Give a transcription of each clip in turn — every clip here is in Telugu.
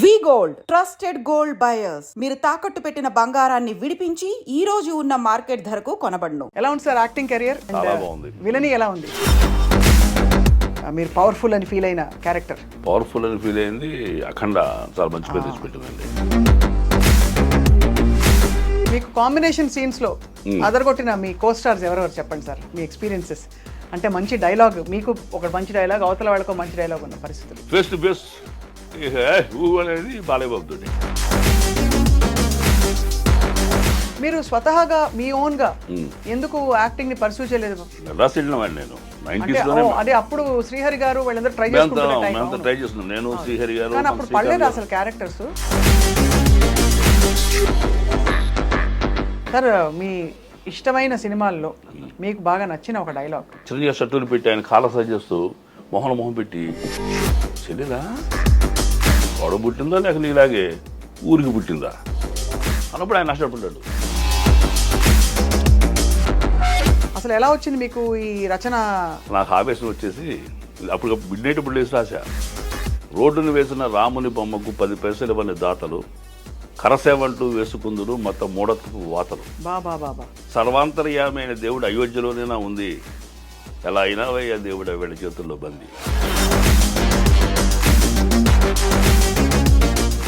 వి గోల్డ్ ట్రస్టెడ్ గోల్డ్ బయర్స్. మీరు తాకట్టు పెట్టిన బంగారాన్ని విడిపించి ఈ రోజు ఉన్న మార్కెట్ ధరకు కొనబడును. ఎలా ఉంది సార్ యాక్టింగ్ కెరియర్? చాలా బాగుంది. విలని ఎలా ఉంది? మీరు పవర్ఫుల్ అని ఫీల్ అయిన క్యారెక్టర్? పవర్ఫుల్ అని ఫీల్ అయింది అఖండ. చాలా మంచి పేరు తెచ్చిపెట్టిందండి. మీకు కాంబినేషన్ సీన్స్ లో అదరగొట్టిన మీ కో స్టార్స్ ఎవరెవరు చెప్పండి సార్, మీ ఎక్స్పీరియన్సెస్. అంటే మంచి డైలాగ్, మీకు ఒక మంచి డైలాగ్, అవతల వాళ్ళకు మంచి డైలాగ్ ఉన్న పరిస్థితులు. ఫేస్ టు ఫేస్ అనేది బాలయ్యబాబుతో. మీరు స్వతహాగా మీ ఓన్ గా ఎందుకు యాక్టింగ్ ని పర్సూ చేయలేదు? మెడ్రాస్ వెళ్ళినవాడిని నేను అంటే 90s లోనే. అదే అప్పుడు శ్రీహరి గారు వాళ్ళందరూ ట్రై ట్రై చేసుకుంటారు, చేస్తున్నాను నేను, శ్రీహరి గారు. కానీ అప్పుడు పడలేదు అసలు క్యారెక్టర్స్. సార్, మీ ఇష్టమైన సినిమాల్లో మీకు బాగా నచ్చిన ఒక డైలాగ్? చిరంజీవి షర్టులు పెట్టి ఆయన కాళ్ళ సరి చేస్తూ మొహం పెట్టి, చెల్లెలా గొడవ పుట్టిందా లేక నీలాగే ఊరికి పుట్టిందా అన్నప్పుడు ఆయన నష్టపడ్డాడు. అసలు ఎలా వచ్చింది మీకు ఈ రచన? నాకు ఆవేశం వచ్చేసి అప్పుడు మిడ్ నైట్ ఇప్పుడు లేచి రాశా. రోడ్డును వేసిన రాముని బొమ్మకు 10 పైసలు ఇవ్వని దాతలు, కరసేవంటూ వేసుకుందురు మొత్తం మూఢత్వపు వాతలు. బాబా బాబా. సర్వాంతర్యామైన దేవుడు అయోధ్యలోనేనా ఉంది, ఎలా అయినా వయ్యా దేవుడు వీళ్ళ చేతుల్లో బందీ.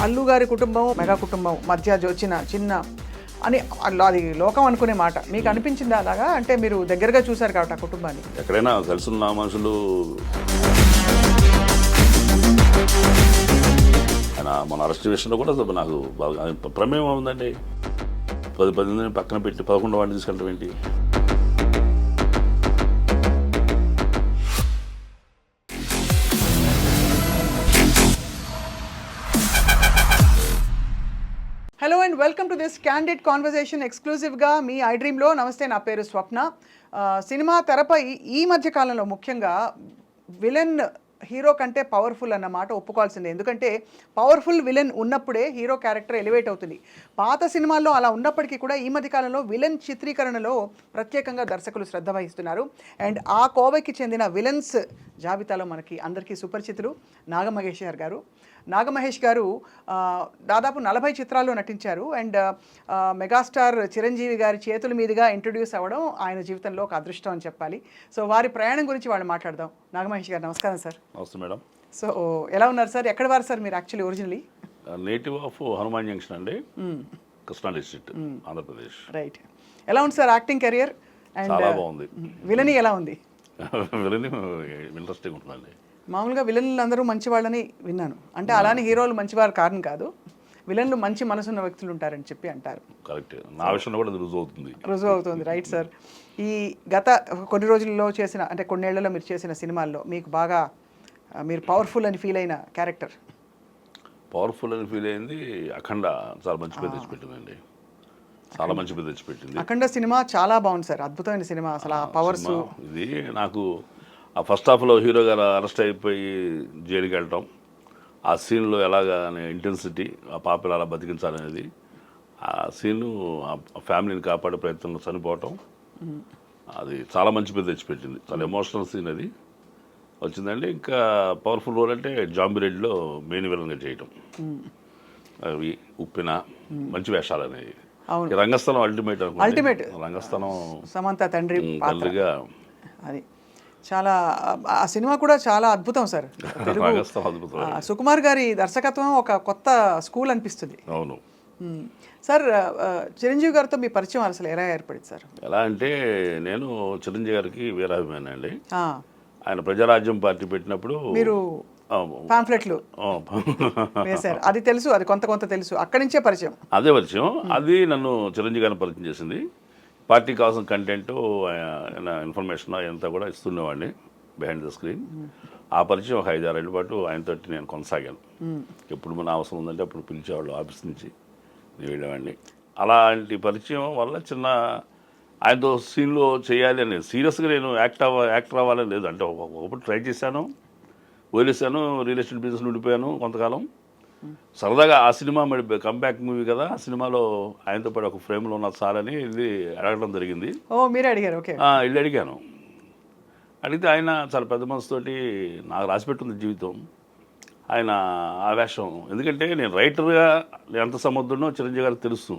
అల్లు గారి కుటుంబం మెగా కుటుంబం మధ్య వచ్చిన చిన్న అని అది లోకం అనుకునే మాట మీకు అనిపించిందా అలాగా? అంటే మీరు దగ్గరగా చూశారు కాబట్టి ఆ కుటుంబాన్ని. ఎక్కడైనా కలిసిన మనుషులు మన అరెస్ట్ విషయంలో కూడా నాకు బాగా ప్రమేయం ఉందండి. 10 మందిని పక్కన పెట్టి 11 వాడిని తీసుకెళ్ళడం ఏంటి? Hello and welcome to this candid conversation ఎక్స్క్లూజివ్గా మీ ఐ డ్రీమ్లో. నమస్తే, నా పేరు స్వప్న. సినిమా తెరపై ఈ మధ్య కాలంలో ముఖ్యంగా విలన్ హీరో కంటే పవర్ఫుల్ అన్న మాట ఒప్పుకోవాల్సిందే. ఎందుకంటే పవర్ఫుల్ విలన్ ఉన్నప్పుడే హీరో క్యారెక్టర్ ఎలివేట్ అవుతుంది. పాత సినిమాల్లో అలా ఉన్నప్పటికీ కూడా ఈ మధ్య కాలంలో విలన్ చిత్రీకరణలో ప్రత్యేకంగా దర్శకులు శ్రద్ధ వహిస్తున్నారు. అండ్ ఆ కోవకి చెందిన విలన్స్ జాబితాలో మనకి అందరికీ సుపరిచితులు నాగమహేష్ గారు. నాగమహేష్ గారు దాదాపు 40 చిత్రాల్లో నటించారు. అండ్ మెగాస్టార్ చిరంజీవి గారి చేతుల మీదుగా ఇంట్రొడ్యూస్ అవ్వడం ఆయన జీవితంలో ఒక అదృష్టం అని చెప్పాలి. సో వారి ప్రయాణం గురించి వాళ్ళు మాట్లాడదాం. నాగమహేష్ గారు నమస్కారం సార్. నమస్తే మేడం. సో ఎలా ఉన్నారు సార్? ఎక్కడ వారు సార్ మీరు actually originally? Native of Hanuman junction అండి, కృష్ణా డిస్ట్రిక్ట్, ఆంధ్రప్రదేశ్. రైట్. ఎలా ఉంది సార్ యాక్టింగ్ కెరియర్? అండ్ చాలా బాగుంది. విలని ఎలా ఉంది? విలని ఇంట్రెస్టింగ్ ఉంటుందండి. మామూలుగా విలన్లు అందరూ మంచి వాళ్ళని విన్నాను. అంటే అలానే హీరోలు మంచివారు కారణం కాదు, విలన్లు మంచి మనసున్న వ్యక్తులు ఉంటారని చెప్పి అంటారు. కరెక్ట్. నా విషయంలో కూడా రుజువు అవుతుంది. Right sir. ఈ గత కొన్ని రోజుల్లో చేసిన, అంటే కొన్నేళ్లలో మీరు చేసిన సినిమాల్లో మీకు బాగా మీరు పవర్ఫుల్ అని ఫీల్ అయిన క్యారెక్టర్? పవర్ఫుల్ అని ఫీల్ అయింది అఖండ. చాలా మంచి పేరు తెచ్చిపెట్టిందండి. చాలా మంచి పేరు తెచ్చిపెట్టింది. అఖండ సినిమా చాలా బాగుంది సార్, అద్భుతమైన సినిమా. అసలు ఆ పవర్స్, ఇది నాకు ఆ ఫస్ట్ హాఫ్లో హీరో గారు అరెస్ట్ అయిపోయి జైలుకి వెళ్ళటం, ఆ సీన్లో ఎలాగా ఇంటెన్సిటీ, ఆ పాపలు అలా బతికించాలనేది, ఆ సీను ఆ ఫ్యామిలీని కాపాడే ప్రయత్నంలో చనిపోవటం, అది చాలా మంచి పేరు తెచ్చిపెట్టింది. చాలా ఎమోషనల్ సీన్ అది వచ్చిందండి. ఇంకా పవర్ఫుల్ రోల్ అంటే జాంబిరెడ్డిలో మెయిన్ విలన్గా చేయటం, అవి ఉప్పిన మంచి వేషాలు అనేవి. రంగస్థలం అల్టిమేట్. రంగస్థలం సమంత తండ్రిగా అది చాలా, ఆ సినిమా కూడా చాలా అద్భుతం సార్. సుకుమార్ గారి దర్శకత్వం ఒక కొత్త స్కూల్ అనిపిస్తుంది. అవును సార్. చిరంజీవి గారితో మీ పరిచయం అసలు ఎలా ఏర్పడింది సార్? ఎలా అంటే, నేను చిరంజీవి గారికి వీరాభిమాని అండి. ఆయన ప్రజారాజ్యం పార్టీ పెట్టినప్పుడు మీరు పాంఫ్లెట్లు వేశారు, అది తెలుసు, అది కొంత తెలుసు. అక్కడి నుంచే పరిచయం. అదే పరిచయం. అది నన్ను చిరంజీవి గారిని పరిచయం చేసింది. పార్టీ కావాల్సిన కంటెంట్, ఇన్ఫర్మేషన్ అంతా కూడా ఇస్తుండేవాడిని బిహైండ్ ద స్క్రీన్. ఆ పరిచయం ఒక 5-6 ఏళ్ళ పాటు ఆయనతో నేను కొనసాగాను. ఎప్పుడు మన అవసరం ఉందంటే అప్పుడు పిలిచేవాళ్ళు ఆఫీస్ నుంచి, నేను వెళ్ళేవాడిని. అలాంటి పరిచయం వల్ల చిన్న ఆయనతో సీన్లో చేయాలి అని, సీరియస్గా నేను యాక్టర్ అవ్వాలని లేదు. అంటే ఒకప్పుడు ట్రై చేశాను, వదిలేసాను, రియల్ ఎస్టేట్ బిజినెస్ ఉండిపోయాను కొంతకాలం. సరదాగా ఆ సినిమా మరి కంబ్యాక్ మూవీ కదా, ఆ సినిమాలో ఆయనతో పాటు ఒక ఫ్రేమ్లో ఉన్న సార్ అని ఇది అడగడం జరిగింది. మీరే అడిగారు? ఓకే. వెళ్ళి అడిగాను. అడిగితే ఆయన చాలా పెద్ద మనసుతోటి నాకు రాసిపెట్టింది జీవితం, ఆయన ఆవేశం, ఎందుకంటే నేను రైటర్గా ఎంత సమర్థుడో చిరంజీవి గారికి తెలుసు,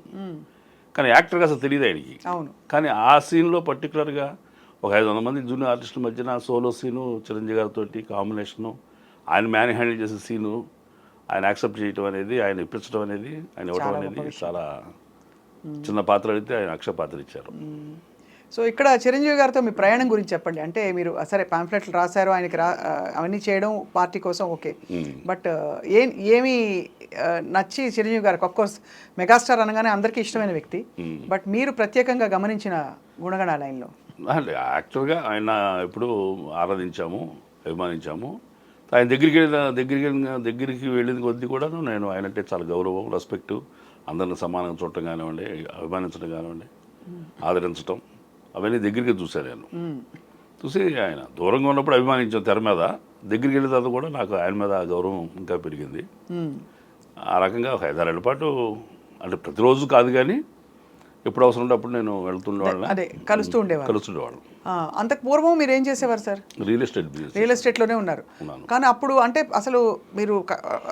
కానీ యాక్టర్గా అసలు తెలియదు ఆయనకి. అవును. కానీ ఆ సీన్లో పర్టికులర్గా ఒక 500 మంది జూనియర్ ఆర్టిస్టుల మధ్యన సోలో సీను చిరంజీవి గారితో కాంబినేషను, ఆయన మ్యాన్ హ్యాండిల్ చేసే సీను ఆయన యాక్సెప్ట్ చేయటం అనేది, ఆయన ఇప్పించడం అనేది, ఆయన ఇవ్వడం అనేది చాలా చిన్న పాత్ర అడిగితే ఆయన అక్షయ పాత్ర ఇచ్చారు. సో ఇక్కడ చిరంజీవి గారితో మీ ప్రయాణం గురించి చెప్పండి. అంటే మీరు సరే పాంఫ్లెట్లు రాశారు, ఆయనకి అవన్నీ చేయడం పార్టీ కోసం ఓకే, బట్ ఏమి నచ్చి చిరంజీవి గారికి, అఫ్కోర్స్ మెగాస్టార్ అనగానే అందరికీ ఇష్టమైన వ్యక్తి, బట్ మీరు ప్రత్యేకంగా గమనించిన గుణగణాలు ఆయనలో? అంటే యాక్టర్గా ఆయన ఎప్పుడూ ఆరాధించాము, అభిమానించాము. ఆయన దగ్గరికి వెళ్ళిన కొద్దీ కూడా నేను ఆయన అంటే చాలా గౌరవం, రెస్పెక్టు, అందరిని సమానంగా చూడటం కానివ్వండి, అభిమానించడం కానివ్వండి, ఆదరించడం, అవన్నీ దగ్గరికి చూశాను నేను. చూసి ఆయన దూరంగా ఉన్నప్పుడు అభిమానించాను తెర మీద, దగ్గరికి వెళ్ళిన తర్వాత కూడా నాకు ఆయన మీద గౌరవం ఇంకా పెరిగింది. ఆ రకంగా ఒక 5-6 ఏళ్ల పాటు, అంటే ప్రతిరోజు కాదు కానీ ఎప్పుడు అవసరం ఉంటే అప్పుడు నేను వెళ్తుండేవాళ్ళని, అదే కలుస్తుండేవాళ్ళం. అంతకు పూర్వం మీరు ఏం చేసేవారు sir? Real estate business. Real ఎస్టేట్లోనే ఉన్నారు. కానీ అప్పుడు అంటే అసలు మీరు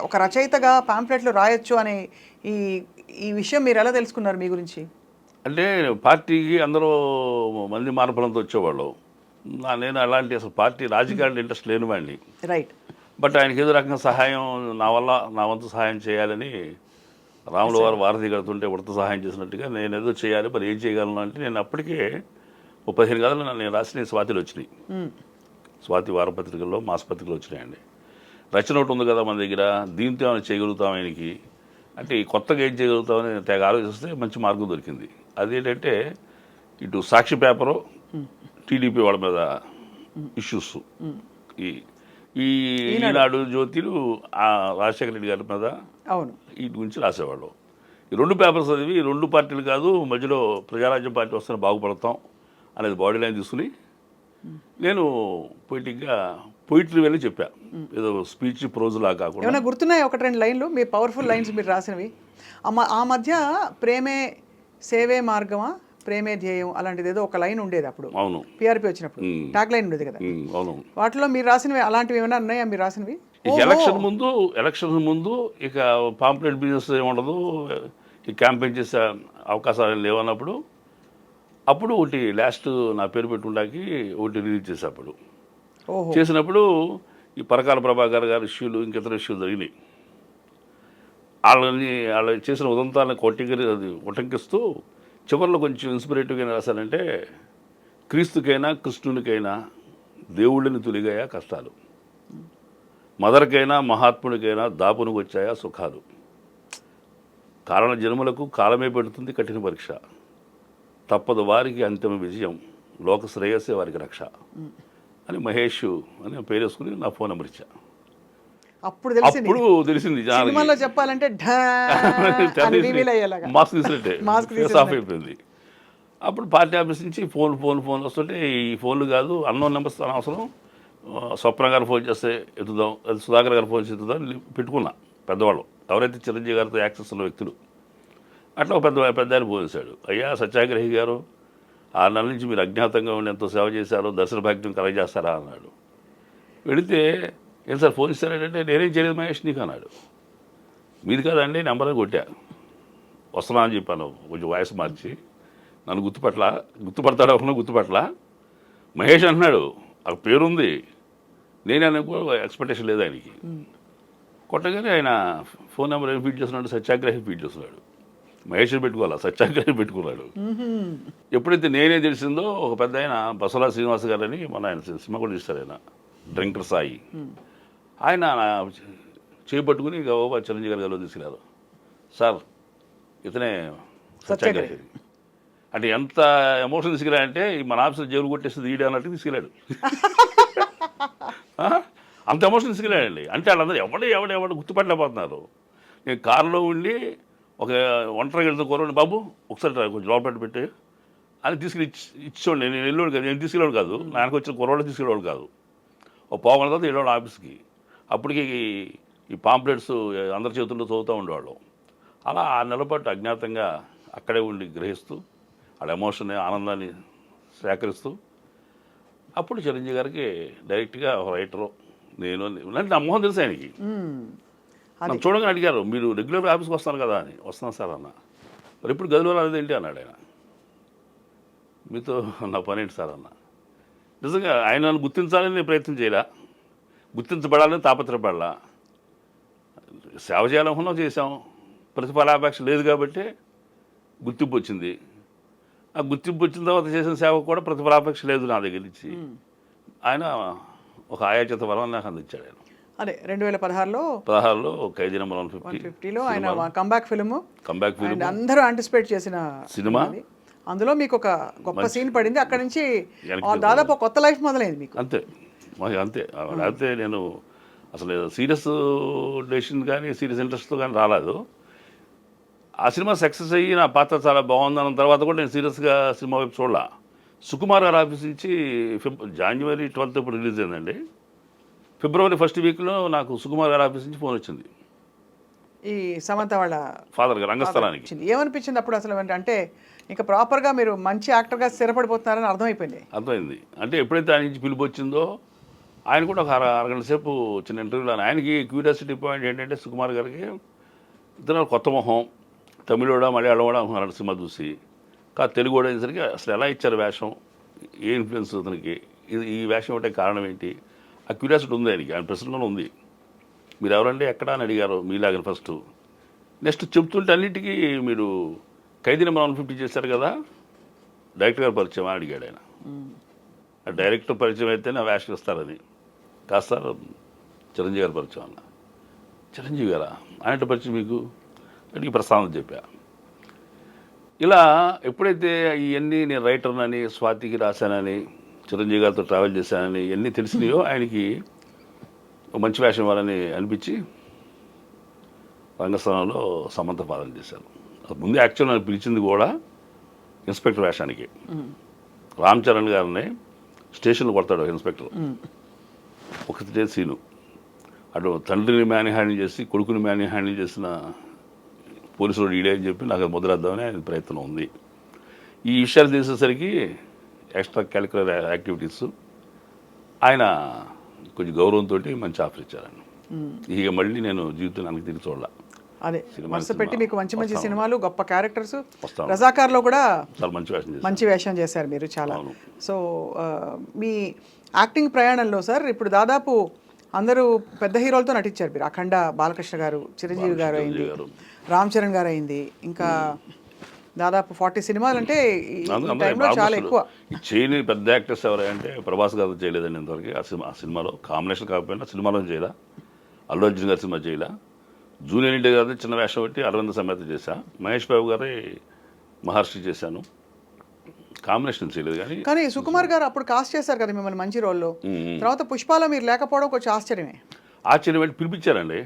ఒక రచయితగా పాంప్లెట్లు రాయొచ్చు అనే ఈ విషయం మీరు ఎలా తెలుసుకున్నారు మీ గురించి? అంటే పార్టీకి అందరూ మంది మార్పులంతో వచ్చేవాళ్ళు, నేను అలాంటి అసలు పార్టీ రాజకీయాలు ఇంట్రెస్ట్ లేనివాడిని. రైట్. బట్ ఆయనకి ఏదో రకంగా సహాయం, నా వంతు సహాయం చేయాలని, రాముల వారు వారధి కడుతుంటే ఉడత సహాయం చేసినట్టుగా నేను ఏదో చేయాలి, మరి ఏం చేయగలను అంటే నేను అప్పటికే 15 కథలు నేను రాసిన స్వాతిలో వచ్చినాయి. స్వాతి వారపత్రికల్లో, మాసపత్రికలు వచ్చినాయండి. రచన ఒకటి ఉంది కదా మన దగ్గర, దీంతో ఏమైనా చేయగలుగుతాం ఆయనకి అంటే, ఈ కొత్తగా ఏం చేయగలుగుతామని తెగ ఆలోచిస్తే మంచి మార్గం దొరికింది. అదేంటంటే ఇటు సాక్షి పేపరు, టీడీపీ వాళ్ళ మీద ఇష్యూస్, ఈ ఈనాడు జ్యోతిలు రాజశేఖర రెడ్డి గారి మీద అవును వీటి గురించి రాసేవాళ్ళు. ఈ 2 పేపర్స్ చదివి, ఈ 2 పార్టీలు కాదు మధ్యలో ప్రజారాజ్యం పార్టీ వస్తేనే బాగుపడతాం అనేది బాడీ లైన్ తీసుకుని నేను పోయిటరీ వెళ్ళి చెప్పా, ఏదో స్పీచ్ ప్రోజులా కాకుండా. ఏమైనా గుర్తున్నాయి 1-2 లైన్లు మీ పవర్ఫుల్ లైన్స్ మీరు రాసినవి? ఆ మధ్య ప్రేమే సేవే మార్గమా, ప్రేమే ధ్యేయం అలాంటిది ఏదో ఒక లైన్ ఉండేది అప్పుడు. అవును, పిఆర్పి వచ్చినప్పుడు ట్యాగ్ లైన్ ఉండేది కదా. అవును. వాటిలో మీరు రాసినవి అలాంటివి ఏమైనా ఉన్నాయా మీరు రాసినవి? ఎలక్షన్ ముందు ఇక పాంప్లెట్ బిజినెస్ ఏముండదు, ఈ క్యాంపెయిన్ చేసే అవకాశాలు లేవన్నప్పుడు, అప్పుడు ఒకటి లాస్ట్ నా పేరు పెట్టుకుంటాకి ఒకటి రిలీజ్ చేసేప్పుడు చేసినప్పుడు ఈ పరకాల ప్రభాకర్ గారి ఇష్యూలు, ఇంకితర ఇష్యూలు జరిగినాయి. వాళ్ళు చేసిన ఉదంతాలను ఉటంకిస్తూ చివరిలో కొంచెం ఇన్స్పిరేటివ్గా రాశానంటే, క్రీస్తుకైనా కృష్ణునికైనా దేవుళ్ళని తొలిగాయా కష్టాలు, మదర్కైనా మహాత్ముడికైనా దాపునికి వచ్చాయా సుఖాలు, కారణ జన్మలకు కాలమే పెడుతుంది కఠిన పరీక్ష, తప్పదు వారికి అంతిమ విజయం, లోక శ్రేయస్సే వారికి రక్ష అని మహేష్ అని పేరు వేసుకుని నా ఫోన్ నెంబర్ ఇచ్చా. అప్పుడు తెలిసింది చెప్పాలంటే మాస్క్ తీసినట్టే ఫేస్ ఆఫ్ అయిపోయింది. అప్పుడు పార్టీ ఆఫీస్ నుంచి ఫోన్ వస్తుంటే, ఈ ఫోన్లు కాదు అన్నోన్ నెంబర్స్ అవసరం, స్వప్న గారు ఫోన్ చేస్తే ఎత్తుదాం, అది సుధాకర్ గారు ఫోన్ చేసి ఎత్తుదాం పెట్టుకున్నా. పెద్దవాళ్ళు ఎవరైతే చిరంజీవి గారితో యాక్సెస్ ఉన్న వ్యక్తులు, అట్లా ఒక పెద్ద ఆయన ఫోన్ చేశాడు, అయ్యా సత్యాగ్రహి గారు 6 నెలల నుంచి మీరు అజ్ఞాతంగా ఉండి ఎంతో సేవ చేశారో, దర్శన భాగ్యం కలగజేస్తారా అన్నాడు. వెళితే ఏం సార్ ఫోన్ ఇస్తారంటే, నేనేం చేయలేదు మహేష్ నీకు అన్నాడు. మీది కాదండి నెంబర్ కొట్టా, వస్తున్నా అని చెప్పాను కొంచెం వాయిస్ మార్చి. నన్ను గుర్తుపడతాడు అనుకున్నా, గుర్తుపట్టలా. మహేష్ అంటున్నాడు, ఆ పేరుంది, నేనే ఎక్స్పెక్టేషన్ లేదు ఆయనకి. కొట్టగానే ఆయన ఫోన్ నెంబర్ ఏం ఫీడ్ చేస్తున్నాడు, సత్యాగ్రహి ఫీడ్ చేస్తున్నాడు. మహేష్ పెట్టుకోవాలా, సత్యాగ్రహి పెట్టుకున్నాడు. ఎప్పుడైతే నేనే తెలిసిందో, ఒక పెద్ద ఆయన బసవరాజ శ్రీనివాస్ గారని మన ఆయన సినిమా కూడా తీస్తారు, ఆయన డ్రింకర్ సాయి, ఆయన చేపట్టుకుని గౌరవ చిరంజీవి గారి గదిలో తీసుకెళ్ళారు. సార్ ఇతనే సత్యాగ్రహి అంటే, ఎంత ఎమోషన్ తీసుకెళ్ళాడంటే మన ఆఫీసులో జైలు కొట్టేస్తుంది ఈడే అన్నట్టు తీసుకెళ్ళాడు. అంత ఎమోషన్ తీసుకెళ్ళాడండి. అంటే వాళ్ళందరూ ఎవడు గుర్తుపట్టలేకపోతున్నారు. నేను కారులో ఉండి ఒక ఒంటరిగా వెళ్తే కూర, బాబు ఒకసారి కొంచెం లోపల పెట్టి అని తీసుకెళ్ళి ఇచ్చేవాడు. నేను వెళ్ళేవాడు కాదు, నేను తీసుకెళ్ళాడు కాదు, నాకు వచ్చిన కుర్రవాళ్ళు తీసుకెళ్ళేవాడు కాదు. ఒక పావుగంట తర్వాత వెళ్ళేవాడు ఆఫీస్కి. అప్పటికి ఈ పాంప్లెట్స్ అందరి చేతుల్లో చదువుతూ ఉండేవాళ్ళు. అలా 6 నెలల పాటు అజ్ఞాతంగా అక్కడే ఉండి గ్రహిస్తూ, వాళ్ళ ఎమోషన్ ఆనందాన్ని సేకరిస్తూ, అప్పుడు చిరంజీవి గారికి డైరెక్ట్గా ఒక రైటరు నేను అంటే నా మొహం తెలుసు ఆయనకి. నన్ను చూడగానే అడిగారు, మీరు రెగ్యులర్ ఆఫీస్కి వస్తాను కదా అని. వస్తాను సార్ అన్న. మరి ఎప్పుడు గదిలో రాలేదేంటి అన్నాడు ఆయన. మీతో నా పని ఏంటి సార్ అన్న. నిజంగా ఆయన నన్ను గుర్తించాలని నేను ప్రయత్నం చేయలే, గుర్తించబడాలని తాపత్రపడలా. సేవ చేయాలనుకున్నాం, చేసాం. ప్రతిఫలాపేక్ష లేదు కాబట్టి గుర్తింపు వచ్చింది. ఆ గుర్తింపు వచ్చిన తర్వాత చేసిన సేవకు కూడా ప్రతిఫలాపేక్ష లేదు నా దగ్గర నుంచి. ఆయన ఒక ఆయాచిత వరం నాకు అందించాడు. ఆయన అదే 2016లో 16లో ఖైదీ నెంబర్ 150లో ఆయన కంబ్యాక్ ఫిల్మ్ ఫిల్మ్ అందరూ యాంటిసిపేట్ చేసిన సినిమా. అందులో మీకు ఒక గొప్ప సీన్ పడింది. అక్కడి నుంచి వెనక్కి దాదాపు ఒక కొత్త లైఫ్ మొదలైంది మీకు. అంతే అంతే. లేకపోతే నేను అసలు సీరియస్ డెసిషన్ కానీ సీరియస్ ఇంట్రెస్ట్తో కానీ రాలేదు. ఆ సినిమా సక్సెస్ అయ్యి నా పాత్ర చాలా బాగుందన్న తర్వాత కూడా నేను సీరియస్గా సినిమా వైపు చూడాల. సుకుమార్ గారి ఆఫీస్ నుంచి జనవరి 12 ఇప్పుడు రిలీజ్ అయిందండి. ఫిబ్రవరి 1st వీక్లో నాకు సుకుమార్ గారి ఆఫీస్ నుంచి ఫోన్ వచ్చింది, ఈ సమంత వాళ్ళ ఫాదర్ గారు రంగస్థలానికి. ఏమనిపించింది అప్పుడు అసలు? అంటే ఇంకా ప్రాపర్గా మీరు మంచి యాక్టర్గా స్థిరపడిపోతున్నారని అర్థమైపోయింది. అర్థమైంది. అంటే ఎప్పుడైతే ఆయన నుంచి పిలుపు వచ్చిందో, ఆయన కూడా ఒక అరగంట సేపు చిన్న ఇంటర్వ్యూలో ఆయనకి క్యూరియాసిటీ పాయింట్ ఏంటంటే సుకుమార్ గారికి ఇతను కొత్త మొహం, తమిళోడా మలయాళం కూడా అనుకున్నాడు సినిమా చూసి. కాదు తెలుగు కూడా అయ్యేసరికి అసలు ఎలా ఇచ్చారు వేషం, ఏ ఇన్ఫ్లుయెన్స్ అతనికి, ఈ వేషం ఒకటే కారణం ఏంటి, ఆ క్యూరియాసిటీ ఉంది ఆయనకి. ఆయన ప్రశ్నలో ఉంది. మీరు ఎవరంటే ఎక్కడా అని అడిగారు మీలాగని ఫస్ట్. నెక్స్ట్ చెప్తుంటే అన్నిటికీ మీరు ఖైదీ నెంబర్ 150 చేశారు కదా, డైరెక్టర్ గారు పరిచయం అని అడిగాడు ఆయన. ఆ డైరెక్టర్ పరిచయం అయితే నా వేషం ఇస్తారని. కాదు సార్ చిరంజీవి గారు పరిచయం అన్న. చిరంజీవి గారా, ఆయన పరిచయం మీకు అడిగి ప్రస్తావన చెప్పా. ఇలా ఎప్పుడైతే ఇవన్నీ నేను రైటర్నని, స్వాతికి రాశానని, చిరంజీవి గారితో ట్రావెల్ చేశానని ఇవన్నీ తెలిసినాయో ఆయనకి మంచి వేషం ఇవ్వాలని అనిపించి రంగస్థలంలో సమంత పాలన చేశారు. ముందు యాక్చువల్ నన్ను పిలిచింది కూడా ఇన్స్పెక్టర్ వేషానికి. రామ్ చరణ్ గారిని స్టేషన్లో కొడతాడు ఇన్స్పెక్టర్. ఒకటే సీను, అటు తండ్రిని మ్యాన్ హ్యాండిల్ చేసి కొడుకుని మ్యాన్ హ్యాండిల్ చేసిన పోలీసులు ఈడే అని చెప్పి నాకు ముద్రేద్దామని ఆయన ప్రయత్నం ఉంది. ఈ విషయాలు తెలిసేసరికి ఎక్స్ట్రా క్యాలిక్యులర్ యాక్టివిటీస్ ఆయన కొంచెం గౌరవంతో మంచి ఆఫర్ ఇచ్చారండి. ఇక మళ్ళీ నేను జీవితం నాకు తిరిగి చూడాల. అదే వరుస పెట్టి మీకు మంచి మంచి సినిమాలు, గొప్ప క్యారెక్టర్స్. వస్తాను. రజాకార్లో కూడా చాలా మంచి వేషం చేశారు మీరు చాలా. సో మీ యాక్టింగ్ ప్రయాణంలో సార్ ఇప్పుడు దాదాపు అందరూ పెద్ద హీరోలతో నటించారు మీరు. అఖండ బాలకృష్ణ గారు, చిరంజీవి గారు అయింది, రామ్ చరణ్ గారు అయింది, ఇంకా దాదాపు 40 సినిమాలు. అంటే ఈ టైంలో చాలా ఎక్కువ. చేయని పెద్ద యాక్టర్స్ ఎవరంటే ప్రభాస్ గారు చేయలేదండి ఇంతవరకు. ఆ సినిమాలో కాంబినేషన్ కాకపోయినా సినిమాలో చేయలే. అల్లు అర్జున్ గారి సినిమా చేయలే. జూనియర్ ఎన్టీఆర్ గారి చిన్న వేషం పెట్టి అరవింద సమేత చేశా. మహేష్ బాబు గారి మహర్షి చేశాను. కాంబినేషన్ చేయలేదు. కానీ సుకుమార్ గారు అప్పుడు కాస్ట్ చేశారు కదా మిమ్మల్ని మంచి రోల్లో. తర్వాత పుష్పాలో మీరు లేకపోవడం కొంచెం ఆశ్చర్యమే. ఆశ్చర్యం అంటే పిలిపించారండి,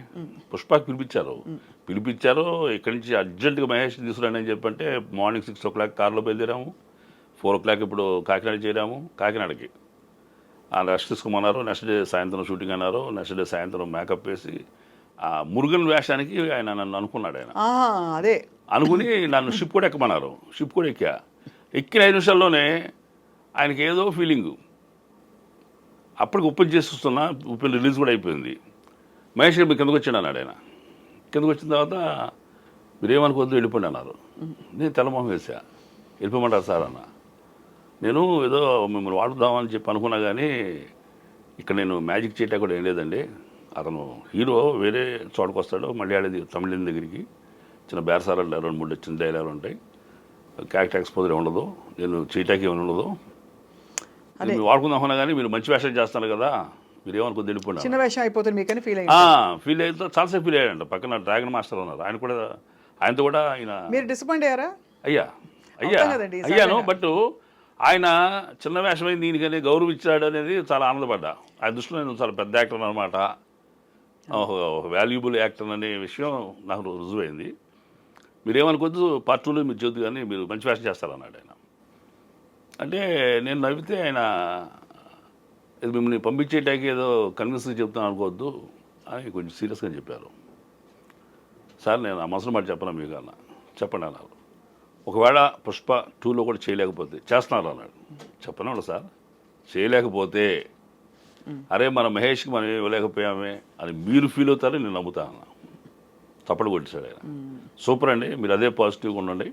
పుష్పకి పిలిపించారు. ఇక్కడి నుంచి అర్జెంటుగా మహేష్ తీసుకురండి అని చెప్పంటే మార్నింగ్ 6 o'clock కార్లో బయలుదేరాము. 4 o'clock ఇప్పుడు కాకినాడ చేరాము. కాకినాడకి రెస్ట్ తీసుకోమన్నారు. నెక్స్ట్ డే సాయంత్రం షూటింగ్ అన్నారు. నెక్స్ట్ డే సాయంత్రం మేకప్ వేసి ఆ మురుగన్ వేషానికి ఆయన నన్ను అనుకున్నాడు. ఆయన అదే అనుకుని నన్ను షిప్ కూడా ఎక్కమన్నారు. షిప్ కూడా ఎక్కిన 5 నిమిషాల్లోనే ఆయనకి ఏదో ఫీలింగు. అప్పటికి ఓపెన్ చేస్తున్నా, ఓపెన్ రిలీజ్ కూడా అయిపోయింది. మహేష్ గారు మీరు కిందకు వచ్చాడు అన్నాడు. ఆయన కిందకు వచ్చిన తర్వాత మీరేమనుకోవద్దు వెళ్ళిపోండి అన్నారు. నేను తెల్లమొహం వేసా. వెళ్ళిపోమంటారు సార్ అన్న. నేను ఏదో మిమ్మల్ని వాడుదామని చెప్పి అనుకున్నా, కానీ ఇక్కడ నేను మ్యాజిక్ చేయటా కూడా ఏం లేదండి. అతను హీరో వేరే చోటుకు వస్తాడు, మలయాళీ తమిళం దగ్గరికి. చిన్న బేరసారాలు 2-3 చిన్న డైలాగులు ఉంటాయి. క్యారెక్టర్ ఎక్స్పోజర్ ఉండదు, నేను చేయటానికి ఏమైనా ఉండదు. మీరు వాడుకుందామన్నా కానీ మీరు మంచి వేషం చేస్తారు కదా, మీరు ఏమనుకో తెలిపోయినా చిన్న వేషం అయిపోతుంది మీకని ఫీల్ అయితే చాలాసేపు ఫీల్ అయ్యాడంట. పక్కన డ్రాగన్ మాస్టర్ ఉన్నారు, ఆయనతో కూడా ఆయన. మీరు డిసప్పాయింట్ అయ్యారా? అయ్యాను. బట్ ఆయన చిన్న వేషమైంది దీనికని గౌరవించాడు అనేది చాలా ఆనందపడ్డా. ఆ దృష్టిలో నేను చాలా పెద్ద యాక్టర్ అనమాట, ఒక వాల్యుబుల్ యాక్టర్ అనే విషయం నాకు రుజువైంది. మీరేమనుకోవద్దు, పార్ట్ 2లో మీరు చదువు కానీ మీరు మంచి వేషం చేస్తారన్నాడు ఆయన. అంటే నేను నవ్వితే ఆయన ఇది మిమ్మల్ని పంపించేటానికి ఏదో కన్విన్స్గా చెప్తాను అనుకోవద్దు అని కొంచెం సీరియస్గా చెప్పారు. సార్ నేను ఆ మనసులో మాట చెప్పను మీకు అన్న. చెప్పండి అన్నారు. ఒకవేళ పుష్ప 2లో కూడా చేయలేకపోతే చేస్తున్నారు అన్నాడు. చెప్పను సార్, చేయలేకపోతే అరే మన మహేష్కి మనం ఏమి ఇవ్వలేకపోయామే అని మీరు ఫీల్ అవుతారని నేను నమ్ముతాను. తప్పడు కొట్టేశాడు ఆయన. సూపర్ అండి, మీరు అదే పాజిటివ్గా ఉండండి,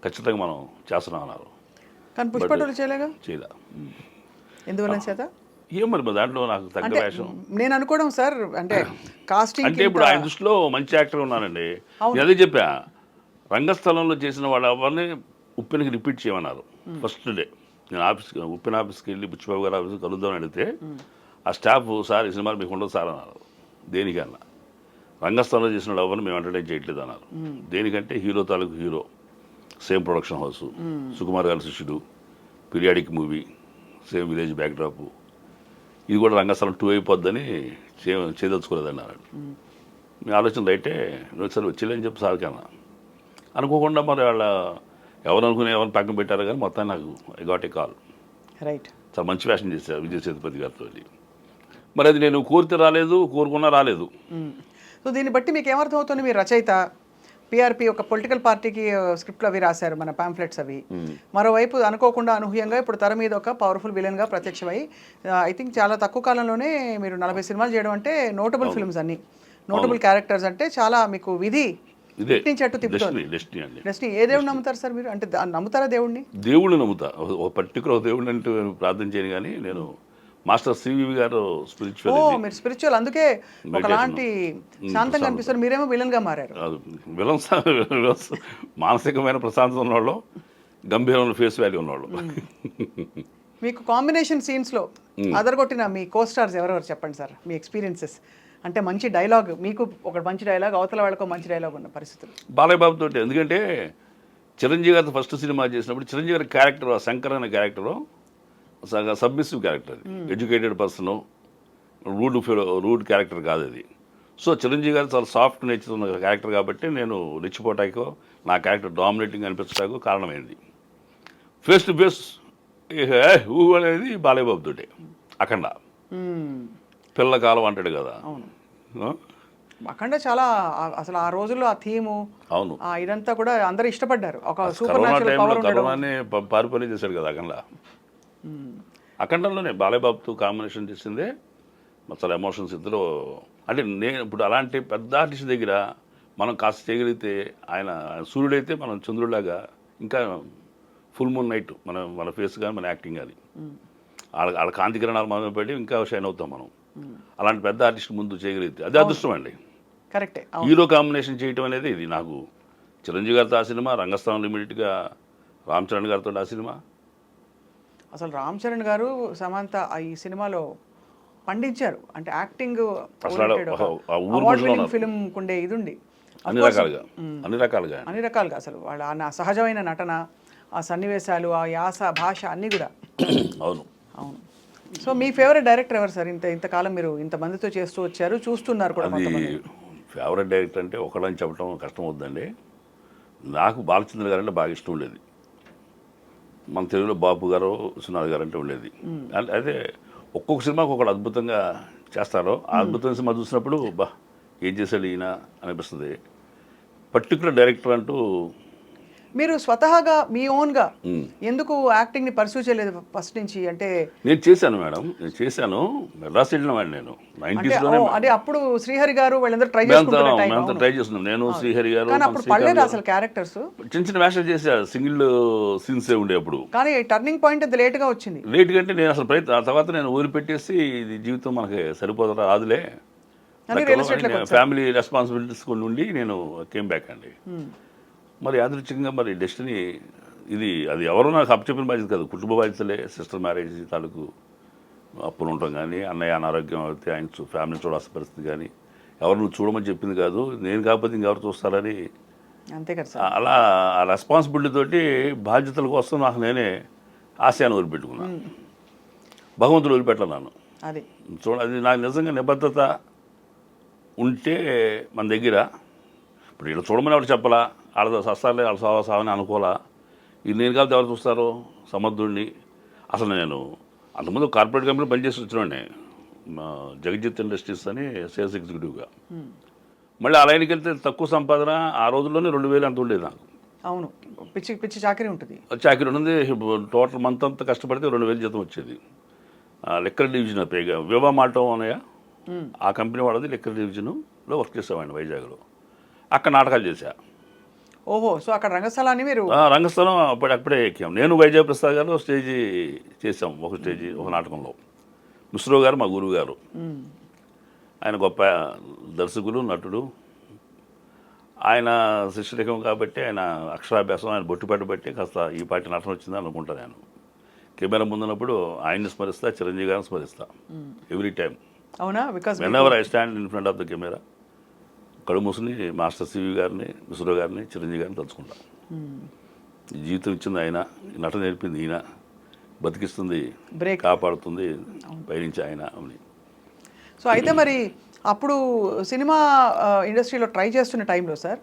ఖచ్చితంగా మనం చేస్తున్నాం అన్నారు. కానీ పుష్పటోలు చేయలేగా, చేయలే. ఎందువల్ల చేత ఏం మరి దాంట్లో నాకు తగ్గ అంటే వేషం నేను అనుకోవడం సార్, అంటే కాస్టింగ్ అంటే ఇప్పుడు ఆయన దృష్టిలో మంచి యాక్టర్ ఉన్నానండి. నేను అదే చెప్పా, రంగస్థలంలో చేసిన వాళ్ళు ఎవరిని ఉప్పెనకి రిపీట్ చేయమన్నారు. ఫస్ట్ డే నేను ఉప్పెన ఆఫీస్కి వెళ్ళి బుచ్చిబాబు గారి ఆఫీస్కి కలుద్దామని అడిగితే ఆ స్టాఫ్ సార్ ఈ సినిమాలు మీకు ఉండదు సార్ అన్నారు. దేనికన్నా రంగస్థలంలో చేసిన వాళ్ళు ఎవరిని మేము ఎంటర్టైన్ చేయట్లేదు అన్నారు. దేనికంటే హీరో తాలూకు hero, same production house, Sukumar గారి శిష్యుడు, periodic movie, same village backdrop, ఇది కూడా రంగస్థలం 2 అయిపోద్దని చేయదలుచుకోలేదన్నారు. మీ ఆలోచన రైటే, సరే వచ్చిలేని చెప్పి సార్ కన్నా అనుకోకుండా మరి వాళ్ళ ఎవరు అనుకునే ఎవరిని పక్కన పెట్టారు కానీ మొత్తం నాకు I got a call. Right, చాలా మంచి ఫ్యాషన్ చేశారు విజయ్ సేతుపతి గారితో. మరి అది నేను కోరితే రాలేదు, కోరుకున్నా రాలేదు. సో దీన్ని బట్టి మీకు ఏమర్థం అవుతుంది? మీరు రచయిత, పిఆర్పి ఒక పొలిటికల్ పార్టీకి స్క్రిప్ట్లు అవి రాశారు, మన పాంఫ్లెట్స్ అవి. మరోవైపు అనుకోకుండా అనూహ్యంగా ఇప్పుడు తెర మీద ఒక పవర్ఫుల్ విలన్గా ప్రత్యక్షమై ఐ థింక్ చాలా తక్కువ కాలంలోనే మీరు 40 సినిమాలు చేయడం అంటే, నోటబుల్ ఫిల్మ్స్ అన్ని, నోటబుల్ క్యారెక్టర్స్ అంటే చాలా మీకు విధి నుంచి అట్టు తిప్పుతుంది. డెస్టినీ. ఏ దేవుడిని నమ్ముతారు సార్ మీరు? అంటే నమ్ముతారా దేవుడిని? దేవుడిని నమ్ముతా. ఒక పర్టికులర్ దేవుడిని అంటూ ప్రార్థన చేయను, కానీ నేను మాస్టర్ సివివి గారు స్పిరిచువల్. మీరు స్పిరిచువల్, అందుకే ఒకలాంటి శాంతంగా అనిపిస్తారు. మీరేమో విలన్ గా మారారు. విలన్స్ మానసికమైన ప్రశాంతత ఉన్నవాళ్ళు, గంభీరమైన ఫేస్ వాల్యూ ఉన్నవాళ్ళు. మీకు కాంబినేషన్ సీన్స్ లో అదరగొట్టిన మీ కో స్టార్స్ ఎవరెవరు చెప్పండి సార్, మీ ఎక్స్పీరియన్సెస్. అంటే మంచి డైలాగ్, మీకు ఒక మంచి డైలాగ్, అవతల వాళ్ళకు మంచి డైలాగ్ ఉన్న పరిస్థితులు. బాలయ్య బాబుతో, ఎందుకంటే చిరంజీవి గారితో ఫస్ట్ సినిమా చేసినప్పుడు చిరంజీవి గారి క్యారెక్టర్, శంకర్ అనే క్యారెక్టరు సబ్మిసివ్ క్యారెక్టర్, అది ఎడ్యుకేటెడ్ పర్సన్, రూడ్ క్యారెక్టర్ కాదు అది. సో చిరంజీవి గారు చాలా సాఫ్ట్ నేచర్ ఉన్న క్యారెక్టర్ కాబట్టి నేను రెచ్చిపోటాకో నా క్యారెక్టర్ డామినేటింగ్ అనిపించడానికి కారణమైంది. ఫేస్ టు ఫేస్ ఊ అనేది బాలయ్య బాబు తోటే. అఖండ పిల్లకాలం అంటాడు కదా. అఖండ చాలా అసలు ఆ రోజుల్లో ఆ థీము, అవును, ఇదంతా కూడా అందరూ ఇష్టపడ్డారు. ఒక సూపర్ కరోనా న్యాచురల్ టైంలో పవర్ ఉండడం. కరోనానే పారిపోయి చేశాడు కదా అఖండ. అఖండంలోనే బాలయ్య బాబుతో కాంబినేషన్ చేసిందే చాలా ఎమోషన్స్ ఇద్దరు. అంటే నేను ఇప్పుడు అలాంటి పెద్ద ఆర్టిస్ట్ దగ్గర మనం కాస్త చేయగలిగితే, ఆయన సూర్యుడైతే మనం చంద్రుడిలాగా, ఇంకా ఫుల్ మూన్ నైట్ మన ఫేస్ కానీ మన యాక్టింగ్ కానీ వాళ్ళ కాంతి కిరణాలు మనం పెట్టి ఇంకా షైన్ అవుతాం మనం. అలాంటి పెద్ద ఆర్టిస్ట్ ముందు చేయగలిగితే అదే అదృష్టం అండి. కరెక్టే. హీరో కాంబినేషన్ చేయటం అనేది ఇది నాకు. చిరంజీవి గారితో ఆ సినిమా, రంగస్థలం లిమిటెడ్గా రామ్ చరణ్ గారితో ఆ సినిమా. అసలు రామ్ చరణ్ గారు, సమంత ఈ సినిమాలో పండించారు. అంటే యాక్టింగ్ ఫిలిం ఉండే ఇది ఉంది అన్ని రకాలుగా అసలు వాళ్ళ సహజమైన నటన, ఆ సన్నివేశాలు, ఆ యాస, భాష అన్నీ కూడా. అవును. సో మీ ఫేవరెట్ డైరెక్టర్ ఎవరు సార్? ఇంతకాలం మీరు ఇంతమందితో చేస్తూ వచ్చారు, చూస్తున్నారు కూడా. అది ఫేవరెట్ డైరెక్టర్ అంటే ఒకళ్ళని చెప్పడం కష్టం అవుతుందండి. నాకు బాలచంద్ర గారు అంటే బాగా ఇష్టం ఉండేది. మన తెలుగులో బాపు గారు, విశ్వనాథ్ గారు అంటే ఉండేది. అయితే ఒక్కొక్క సినిమాకి ఒకళ్ళు అద్భుతంగా చేస్తారో, ఆ అద్భుతమైన సినిమా చూసినప్పుడు బా ఏం చేశాడు ఈయన అనిపిస్తుంది. పర్టికులర్ డైరెక్టర్ అంటూ మీరు స్వతహాగా మీ ఓన్గా ఎందుకు యాక్టింగ్ని పర్సూ చేయలేదు ఫస్ట్ నుంచి? అంటే నేను చేశాను మేడం, నేను చేశాను. మెడ్రాస్ వెళ్ళిన వాడిని నేను 90s. అదే అప్పుడు శ్రీహరి గారు వాళ్ళందరూ ట్రై చేస్తున్నాం. నేను శ్రీహరి గారు అప్పుడు పడలేదు అసలు క్యారెక్టర్స్. చిన్న చిన్న వేషాలు చేశారు, సింగిల్ సీన్సే ఉండేప్పుడు. కానీ టర్నింగ్ పాయింట్ అది లేట్గా వచ్చింది. లేట్ కంటే నేను అసలు ఆ తర్వాత నేను వదిలిపెట్టేసి ఇది జీవితం మనకి సరిపోతుందా రాదులే, ఫ్యామిలీ రెస్పాన్సిబిలిటీస్ కొన్ని ఉండి నేను కేమ్ బ్యాక్ అండి. మరి యాదృచ్ఛికంగా మరి డెస్టినీ అది ఎవరో నాకు అప్పచెప్పిన బాధ్యత కాదు, కుటుంబ బాధ్యతలే. సిస్టర్ మ్యారేజ్ తాలూకు అప్పులు ఉండటం కానీ, అన్నయ్య అనారోగ్యం అయితే ఆయన ఫ్యామిలీ చూడాల్సిన పరిస్థితి కానీ, ఎవరు నువ్వు చూడమని చెప్పింది కాదు, నేను కాకపోతే ఇంకెవరు చూస్తారని. అంతే కదా. అలా ఆ రెస్పాన్సిబిలిటీ తోటి బాధ్యతల కోసం నాకు నేనే ఆశయాన్ని వదిలిపెట్టుకున్నాను. భగవంతుడు వదిలిపెట్టలేను. అది నాకు నిజంగా నిబద్ధత ఉంటే మన దగ్గర, ఇప్పుడు వీళ్ళు చూడమని ఎవరు చెప్పాలా, వాళ్ళతో సస్తాలే, వాళ్ళ సావని అనుకోవాలా. ఇది నేను కాబట్టి ఎవరు చూస్తారో సమర్థుడిని. అసలు నేను అంతకుముందు కార్పొరేట్ కంపెనీ పనిచేసి వచ్చినాడే, జగజిత్ ఇండస్ట్రీస్ అని సేల్స్ ఎగ్జిక్యూటివ్గా. మళ్ళీ ఆ లైన్కి వెళ్తే తక్కువ సంపాదన, ఆ రోజుల్లోనే 2000 అంత ఉండేది నాకు. అవును, పిచ్చి పిచ్చి చాకరీ ఉంటుంది. చాకరీ ఉంటుంది. టోటల్ మంత్ అంతా కష్టపడితే 2000 జీతం వచ్చేది. లిక్కర్ డివిజన్ పేగా వివా మాల్టో అన్నయ్య ఆ కంపెనీ వాళ్ళది లిక్కర్ డివిజన్లో వర్క్ చేసేవాడిని వైజాగ్లో. అక్కడ నాటకాలు చేశా. ఓహో, సో అక్కడ రంగస్థలాన్ని మీరు రంగస్థలం అప్పుడే ఎక్కాం. నేను వైజాగ్ ప్రసాద్ గారు స్టేజీ చేసాం, ఒక స్టేజీ ఒక నాటకంలో. మిశ్రో గారు మా గురువు గారు, ఆయన గొప్ప దర్శకులు నటుడు. ఆయన శిష్యలేఖం కాబట్టి ఆయన అక్షరాభ్యాసం ఆయన బొట్టుపట్టు బట్టి కాస్త ఈ పార్టీ నటన వచ్చిందని అనుకుంటాను. నేను కెమెరా ముందున్నప్పుడు ఆయన్ని స్మరిస్తా, చిరంజీవి గారిని స్మరిస్తా ఎవ్రీ టైం. అవునా? Because when ever I stand in front of the camera కడు మూసుని మాస్టర్ సివి గారిని, మిశ్రో గారిని, చిరంజీవి గారిని తలుచుకుంటా. ఈ జీవితం ఇచ్చింది ఆయన, నటన నేర్పింది ఈయన, బతికిస్తుంది బ్రేక్ కాపాడుతుంది పైనుంచి ఆయన అని. సో అయితే మరి అప్పుడు సినిమా ఇండస్ట్రీలో ట్రై చేస్తున్న టైంలో సార్,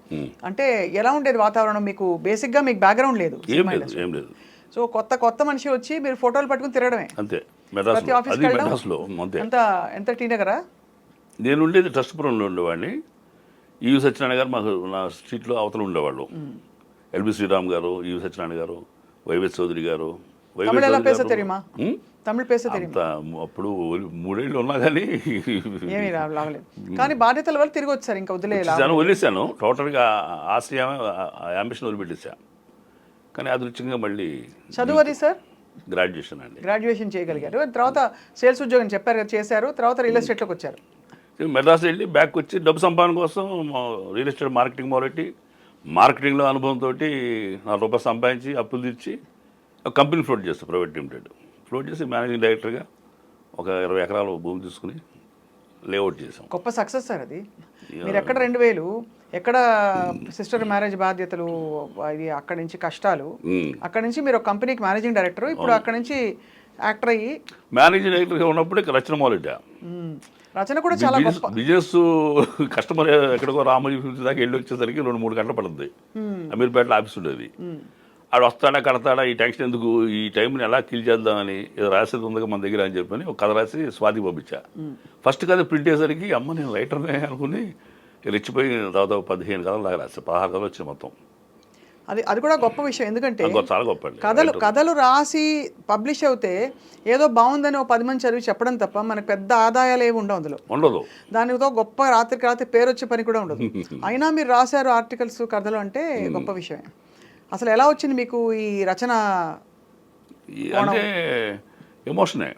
అంటే ఎలా ఉండేది వాతావరణం? మీకు బేసిక్గా మీకు బ్యాక్గ్రౌండ్ లేదు, ఏం లేదు. సో కొత్త మనిషి వచ్చి మీరు ఫోటోలు పట్టుకుని తిరగడమే అంతే. ప్రతి ఆఫీస్కి మెడ్రాస్లో అంతే. ఎంత టీ నగరా? నేను ఉండేది ట్రస్ట్పురంలో ఉండేవాడిని. ఈవి సత్యనారాయణ గారు మాకు నా స్ట్రీట్లో అవతల ఉండేవాళ్ళు. ఎల్బి శ్రీరామ్ గారు, ఈవి సత్యనారాయణ గారు, వైవేస్ చౌదరి గారు. తమిళ ఎలా పేస తెరియుమా? తమిళ పేస తెరియుమా? అప్పుడు 3 ఏళ్ళు ఉన్నా కానీ ఏమీ రావలేదు. కానీ బాధ్యతల వల్ల తిరిగి వచ్చారు, ఇంకా వదిలేసాను. టోటల్గా ఆశయం అంబిషన్ వదిలిపెట్టేసా. కానీ అదృష్టంగా మళ్ళీ చదువు అది సార్ గ్రాడ్యుయేషన్ అండి. గ్రాడ్యుయేషన్ చేయగలిగారు. తర్వాత సేల్స్ ఉద్యోగం చెప్పారు కదా, చేశారు. తర్వాత రియల్ ఎస్టేట్లోకి వచ్చారు. మెడ్రాస్ వెళ్ళి బ్యాక్ వచ్చి డబ్బు సంపాదన కోసం రియల్ ఎస్టేట్ మార్కెటింగ్ మొదలెట్టి, మార్కెటింగ్లో అనుభవంతో ₹4 సంపాదించి అప్పులు తీర్చి కంపెనీ ఫ్లోట్ చేస్తాను, ప్రైవేట్ లిమిటెడ్ ఫ్లోట్ చేసి మేనేజింగ్ డైరెక్టర్గా ఒక 20 ఎకరాలు భూమి తీసుకుని లేఅవుట్ చేసాం. గొప్ప సక్సెస్ సార్ అది. మీరు ఎక్కడ 2000 ఎక్కడ సిస్టర్ మ్యారేజ్ బాధ్యతలు, ఇది అక్కడి నుంచి కష్టాలు, అక్కడి నుంచి మీరు ఒక కంపెనీకి మేనేజింగ్ డైరెక్టర్, ఇప్పుడు అక్కడి నుంచి యాక్టర్ అయ్యి మేనేజింగ్ డైరెక్టర్గా ఉన్నప్పుడే రచన మొదలెట్టా. రచన కూడా చాలా గొప్ప బిజినెస్. కస్టమర్ ఎక్కడికో రామోజీ దాకా వెళ్ళి వచ్చేసరికి 2-3 గంటలు పడుతుంది. అమీర్పేటలో ఆఫీస్ ఉండేది. ఆడు వస్తాడా కడతాడా, ఈ టెన్షన్ ఎందుకు, ఈ టైంని ఎలా కిల్ చేద్దామని ఏదో రాసేది ఉందిగా మన దగ్గర అని చెప్పని ఒక కథ రాసి స్వాతికి పంపించా. ఫస్ట్ కథ ప్రింట్ అయ్యేసరికి అమ్మ నేను రైటర్నే అనుకుని రెచ్చిపోయి దాదాపు 15 కథలు దాకా రాసా. 16 కథలు వచ్చాయి మొత్తం. అది కూడా గొప్ప విషయం. ఎందుకంటే చాలా గొప్ప కథలు రాసి పబ్లిష్ అవుతే ఏదో బాగుందని ఒక 10 మంది చదివి చెప్పడం తప్ప మనకు పెద్ద ఆదాయాలు ఏమి ఉండదు. దానితో గొప్ప రాత్రికి రాత్రి పేరు వచ్చే పని కూడా ఉండదు. అయినా మీరు రాశారు ఆర్టికల్స్, కథలు అంటే గొప్ప విషయమే. అసలు ఎలా వచ్చింది మీకు ఈ రచన? అంటే ఎమోషనే.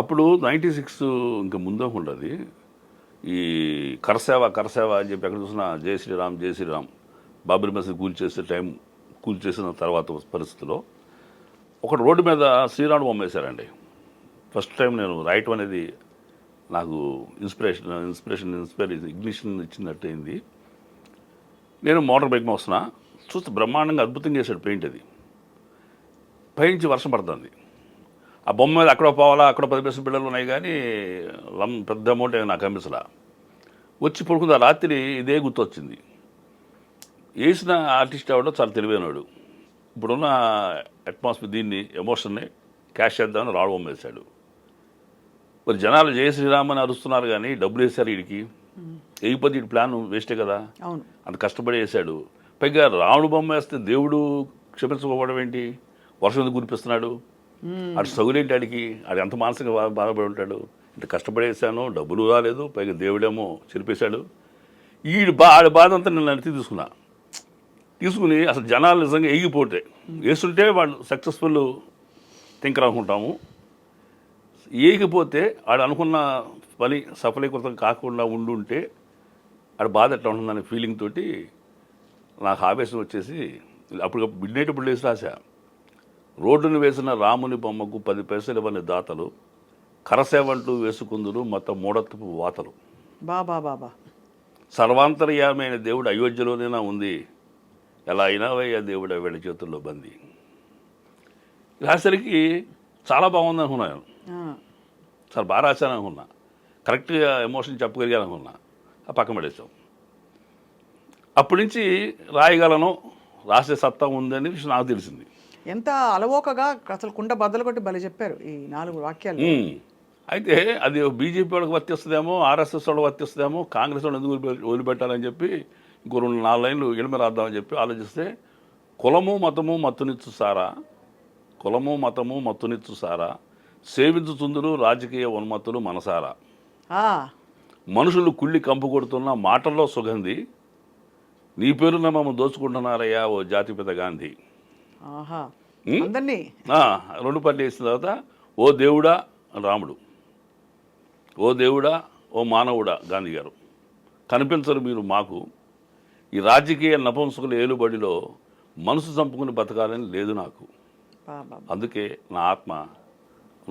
అప్పుడు 96 ఇంకా ముందే ఉండదు. ఈ కరసేవ అని చెప్పి ఎక్కడ చూసినా జై శ్రీరామ్ బాబరీ మసీద్ కూల్చేసిన తర్వాత పరిస్థితిలో ఒక రోడ్డు మీద శ్రీరాముడు బొమ్మ వేశారండి. ఫస్ట్ టైం నేను రాయటం అనేది నాకు ఇగ్నిషన్ ఇచ్చినట్టు అయింది. నేను మోటార్ బైక్ మీద వస్తున్నా, చూస్తే బ్రహ్మాండంగా అద్భుతంగా చేశాడు పెయింట్. అది పైనుంచి వర్షం పడుతుంది. ఆ బొమ్మ మీద అక్కడ పోవాలా, అక్కడ 10 పైసలు బిళ్ళలు ఉన్నాయి, కానీ పెద్ద అమౌంట్ నాకు కనిపించలా. వచ్చి పడుకుంది. ఆ రాత్రి ఇదే గుర్తొచ్చింది. వేసిన ఆర్టిస్ట్ అవడం చాలా తెలివైనవాడు. ఇప్పుడున్న అట్మాస్ఫియర్ దీన్ని ఎమోషన్ని క్యాష్ చేద్దామని రాడు బొమ్మ వేశాడు. మరి జనాలు జయ శ్రీరామ్ అని అరుస్తున్నారు, కానీ డబ్బులు వేశారు వీడికి. వేయిపోతే వీడి ప్లాన్ వేస్టే కదా. అంత కష్టపడి వేశాడు. పైగా రావణ బొమ్మ వేస్తే దేవుడు క్షమించుకోవడం ఏంటి, వర్షం ఎందుకు కురిపిస్తున్నాడు, అటు సగులేంటి ఆడికి, అది ఎంత మానసికంగా బాధపడి ఉంటాడు. ఇంత కష్టపడేసాను, డబ్బులు రాలేదు, పైగా దేవుడేమో చెరిపేశాడు. ఆడి బాధ అంతా నేను అడిగి తీసుకుని అసలు జనాలు నిజంగా ఎగిపోతే వేస్తుంటే వాళ్ళు సక్సెస్ఫుల్ థింకర్ అనుకుంటాము. ఏగిపోతే ఆడు అనుకున్న పని సఫలీకృతం కాకుండా ఉండుంటే ఆడ బాధ ఎట్లా ఉంటుందనే ఫీలింగ్ తోటి నాకు ఆవేశం వచ్చేసి అప్పుడు మిడ్ ఇప్పుడు లేచి రాశా. రోడ్డును వేసిన రాముని బొమ్మకు 10 పైసలు ఇవ్వని దాతలు, కరసేవంటూ వేసుకుందురు మొత్తం మూఢత్వపు వాతలు. బాబా సర్వాంతర్యామైన దేవుడు అయోధ్యలోనేనా ఉంది, ఎలా అయినావయ్యా దేవుడు వీళ్ళ చేతుల్లో బందీ. రాసరికి చాలా బాగుంది అనుకున్నాను, చాలా బాగా రాశాను అనుకున్నా, కరెక్ట్గా ఎమోషన్ చెప్పగలిగాను అనుకున్నా. ఆ పక్కన పడేసాం. అప్పటి నుంచి రాయగలను, రాసే సత్తా ఉందని నాకు తెలిసింది. ఎంత అలవోకగా అసలు కుండ బద్దలు కొట్టి భలే చెప్పారు ఈ 4 వాక్యాలు. అయితే అది బీజేపీ వాళ్ళకి వర్తిస్తుందేమో, ఆర్ఎస్ఎస్ వాళ్ళకి వర్తిస్తుందేమో, కాంగ్రెస్ వాళ్ళు ఎందుకు వదిలిపెట్టాలని చెప్పి ఇంకో 2-4 లైన్లు ఎడమ రాద్దామని చెప్పి ఆలోచిస్తే, కులము మతము మత్తునిచ్చు సారా, కులము మతము మత్తునిచ్చు సారా సేవించుతుందురు రాజకీయ ఉన్మత్తులు మనసారా ఆ, మనుషులు కుళ్ళి కంపు కొడుతున్న మాటల్లో సుగంధి నీ పేరున మమ్మల్ని దోచుకుంటున్నారయ్యా ఓ జాతిపిత గాంధీ. ఆహా. అందరినీ రెండు పనులు వేసిన తర్వాత ఓ దేవుడా రాముడు, ఓ దేవుడా ఓ మానవుడా గాంధీ గారు, కనిపించరు మీరు మాకు, ఈ రాజకీయ నపుంసకుల ఏలుబడిలో మనసు చంపుకుని బతకాలని లేదు నాకు, బాబా. అందుకే నా ఆత్మ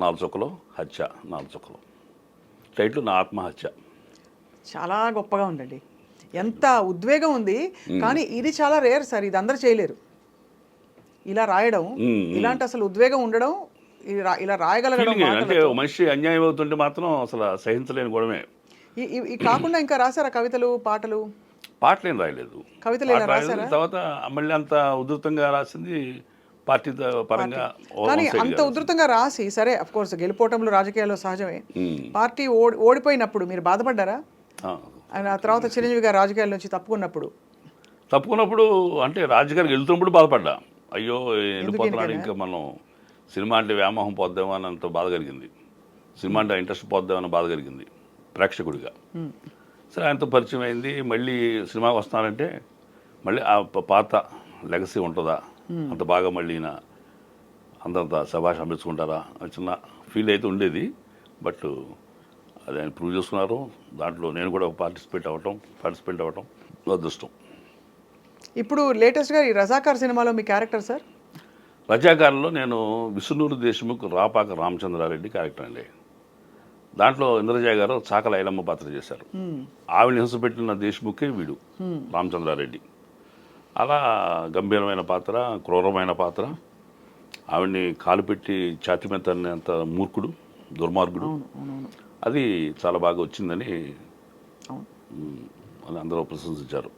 4 చుక్కలు హత్య, 4 చుక్కలు టైటిల్ నా ఆత్మహత్య. చాలా గొప్పగా ఉందండి, ఎంత ఉద్వేగం ఉంది. కానీ ఇది చాలా రేర్ సార్, ఇది అందరు చేయలేరు. ఇలా రాయడం, ఇలాంటి అసలు ఉద్వేగం ఉండడం, ఇలా రాయగలగడం. Feeling అంటే ఓ మనిషి అన్యాయం అవుతుంటే మాత్రం అసలు సహించలేని గొడవే. ఈ కాకుండా ఇంకా రాశారా కవితలు, పాటలు? పాటలేం రాయలేదు, కవితలు ఇలా రాశారా? తర్వాత మళ్ళీ అంత ఉధృతంగా రాసింది పార్టీ పరంగా. కానీ అంత ఉధృతంగా రాసి, సరే అఫ్ కోర్స్ గెలుపోవటంలో రాజకీయాల్లో సహజమే. పార్టీ ఓడిపోయినప్పుడు మీరు బాధపడ్డారా? ఆ తర్వాత చిరంజీవి గారు రాజకీయాల నుంచి తప్పుకున్నప్పుడు అంటే రాజకీయాలకు వెళ్తున్నప్పుడు బాధపడ్డా. అయ్యో వెళ్ళిపోతున్నాడు, ఇంకా మనం సినిమా అంటే వ్యామోహం పోద్దామో అని అంత బాధ కలిగింది, సినిమా అంటే ఇంట్రెస్ట్ పోద్దామని బాధ కలిగింది ప్రేక్షకుడిగా. సరే ఆయనతో పరిచయం అయింది, మళ్ళీ సినిమాకి వస్తానంటే మళ్ళీ ఆ పాత లెగసీ ఉంటుందా, అంత బాగా మళ్ళీ అంతంత శభాష్ అనిపించుకుంటారా చిన్న ఫీల్ అయితే ఉండేది. బట్ అది ఆయన ప్రూవ్ చేసుకున్నారు, దాంట్లో నేను కూడా పార్టిసిపేట్ అవ్వటం అదృష్టం. ఇప్పుడు లేటెస్ట్గా ఈ రజాకార్ సినిమాలో మీ క్యారెక్టర్ సార్? రజాకారులో నేను విష్ణునూరు దేశముఖ్ రాపాక రామచంద్రారెడ్డి క్యారెక్టర్ అండి. దాంట్లో ఇంద్రజయ గారు చాకల ఐలమ్మ పాత్ర చేశారు. ఆవిడని హింసపెట్టిన దేశముఖే వీడు రామచంద్రారెడ్డి. అలా గంభీరమైన పాత్ర, క్రూరమైన పాత్ర, ఆవిడ్ని కాలు పెట్టి ఛాతి మీద తన్నేంత మూర్ఖుడు, దుర్మార్గుడు. అది చాలా బాగా వచ్చిందని అందరూ ప్రశంసించారు.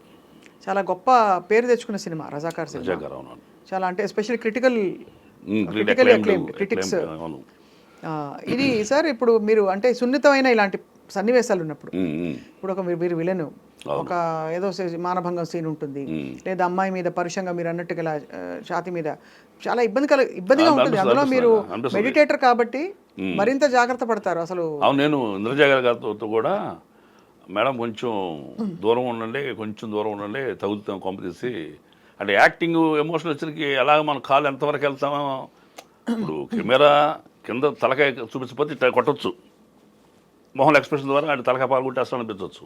చాలా గొప్ప పేరు తెచ్చుకున్న సినిమా రజాకార్ సినిమా. రజాకార్ అవును, చాలా అంటే ఎస్పెషల్లీ క్రిటిక్స్. ఇది సార్ ఇప్పుడు మీరు అంటే సున్నితమైన ఇలాంటి సన్నివేశాలు ఉన్నప్పుడు, ఇప్పుడు మీరు విలను ఒక ఏదో మానభంగం సీన్ ఉంటుంది, లేదా అమ్మాయి మీద పరుషంగా మీరు అన్నట్టుగా ఇలా ఛాతి మీద చాలా ఇబ్బందిగా ఉంటుంది. అందులో మీరు మెడిటేటర్ కాబట్టి మరింత జాగ్రత్త పడతారు అసలు. అవును, నేను ఇంద్రజయ గారితో కూడా మేడం కొంచెం దూరం ఉండండి తగులుతాం కొంప తీసి అంటే యాక్టింగ్ ఎమోషనల్ వచ్చరికి ఎలాగ మన కాలు ఎంతవరకు వెళ్తామో. ఇప్పుడు కెమెరా కింద తలకాయ చూపించకపోతే ఇట్లా కొట్టచ్చు, మొహం ఎక్స్ప్రెషన్ ద్వారా అంటే తలకాయ పాల్గొట్టేస్తాం అనిపించవచ్చు.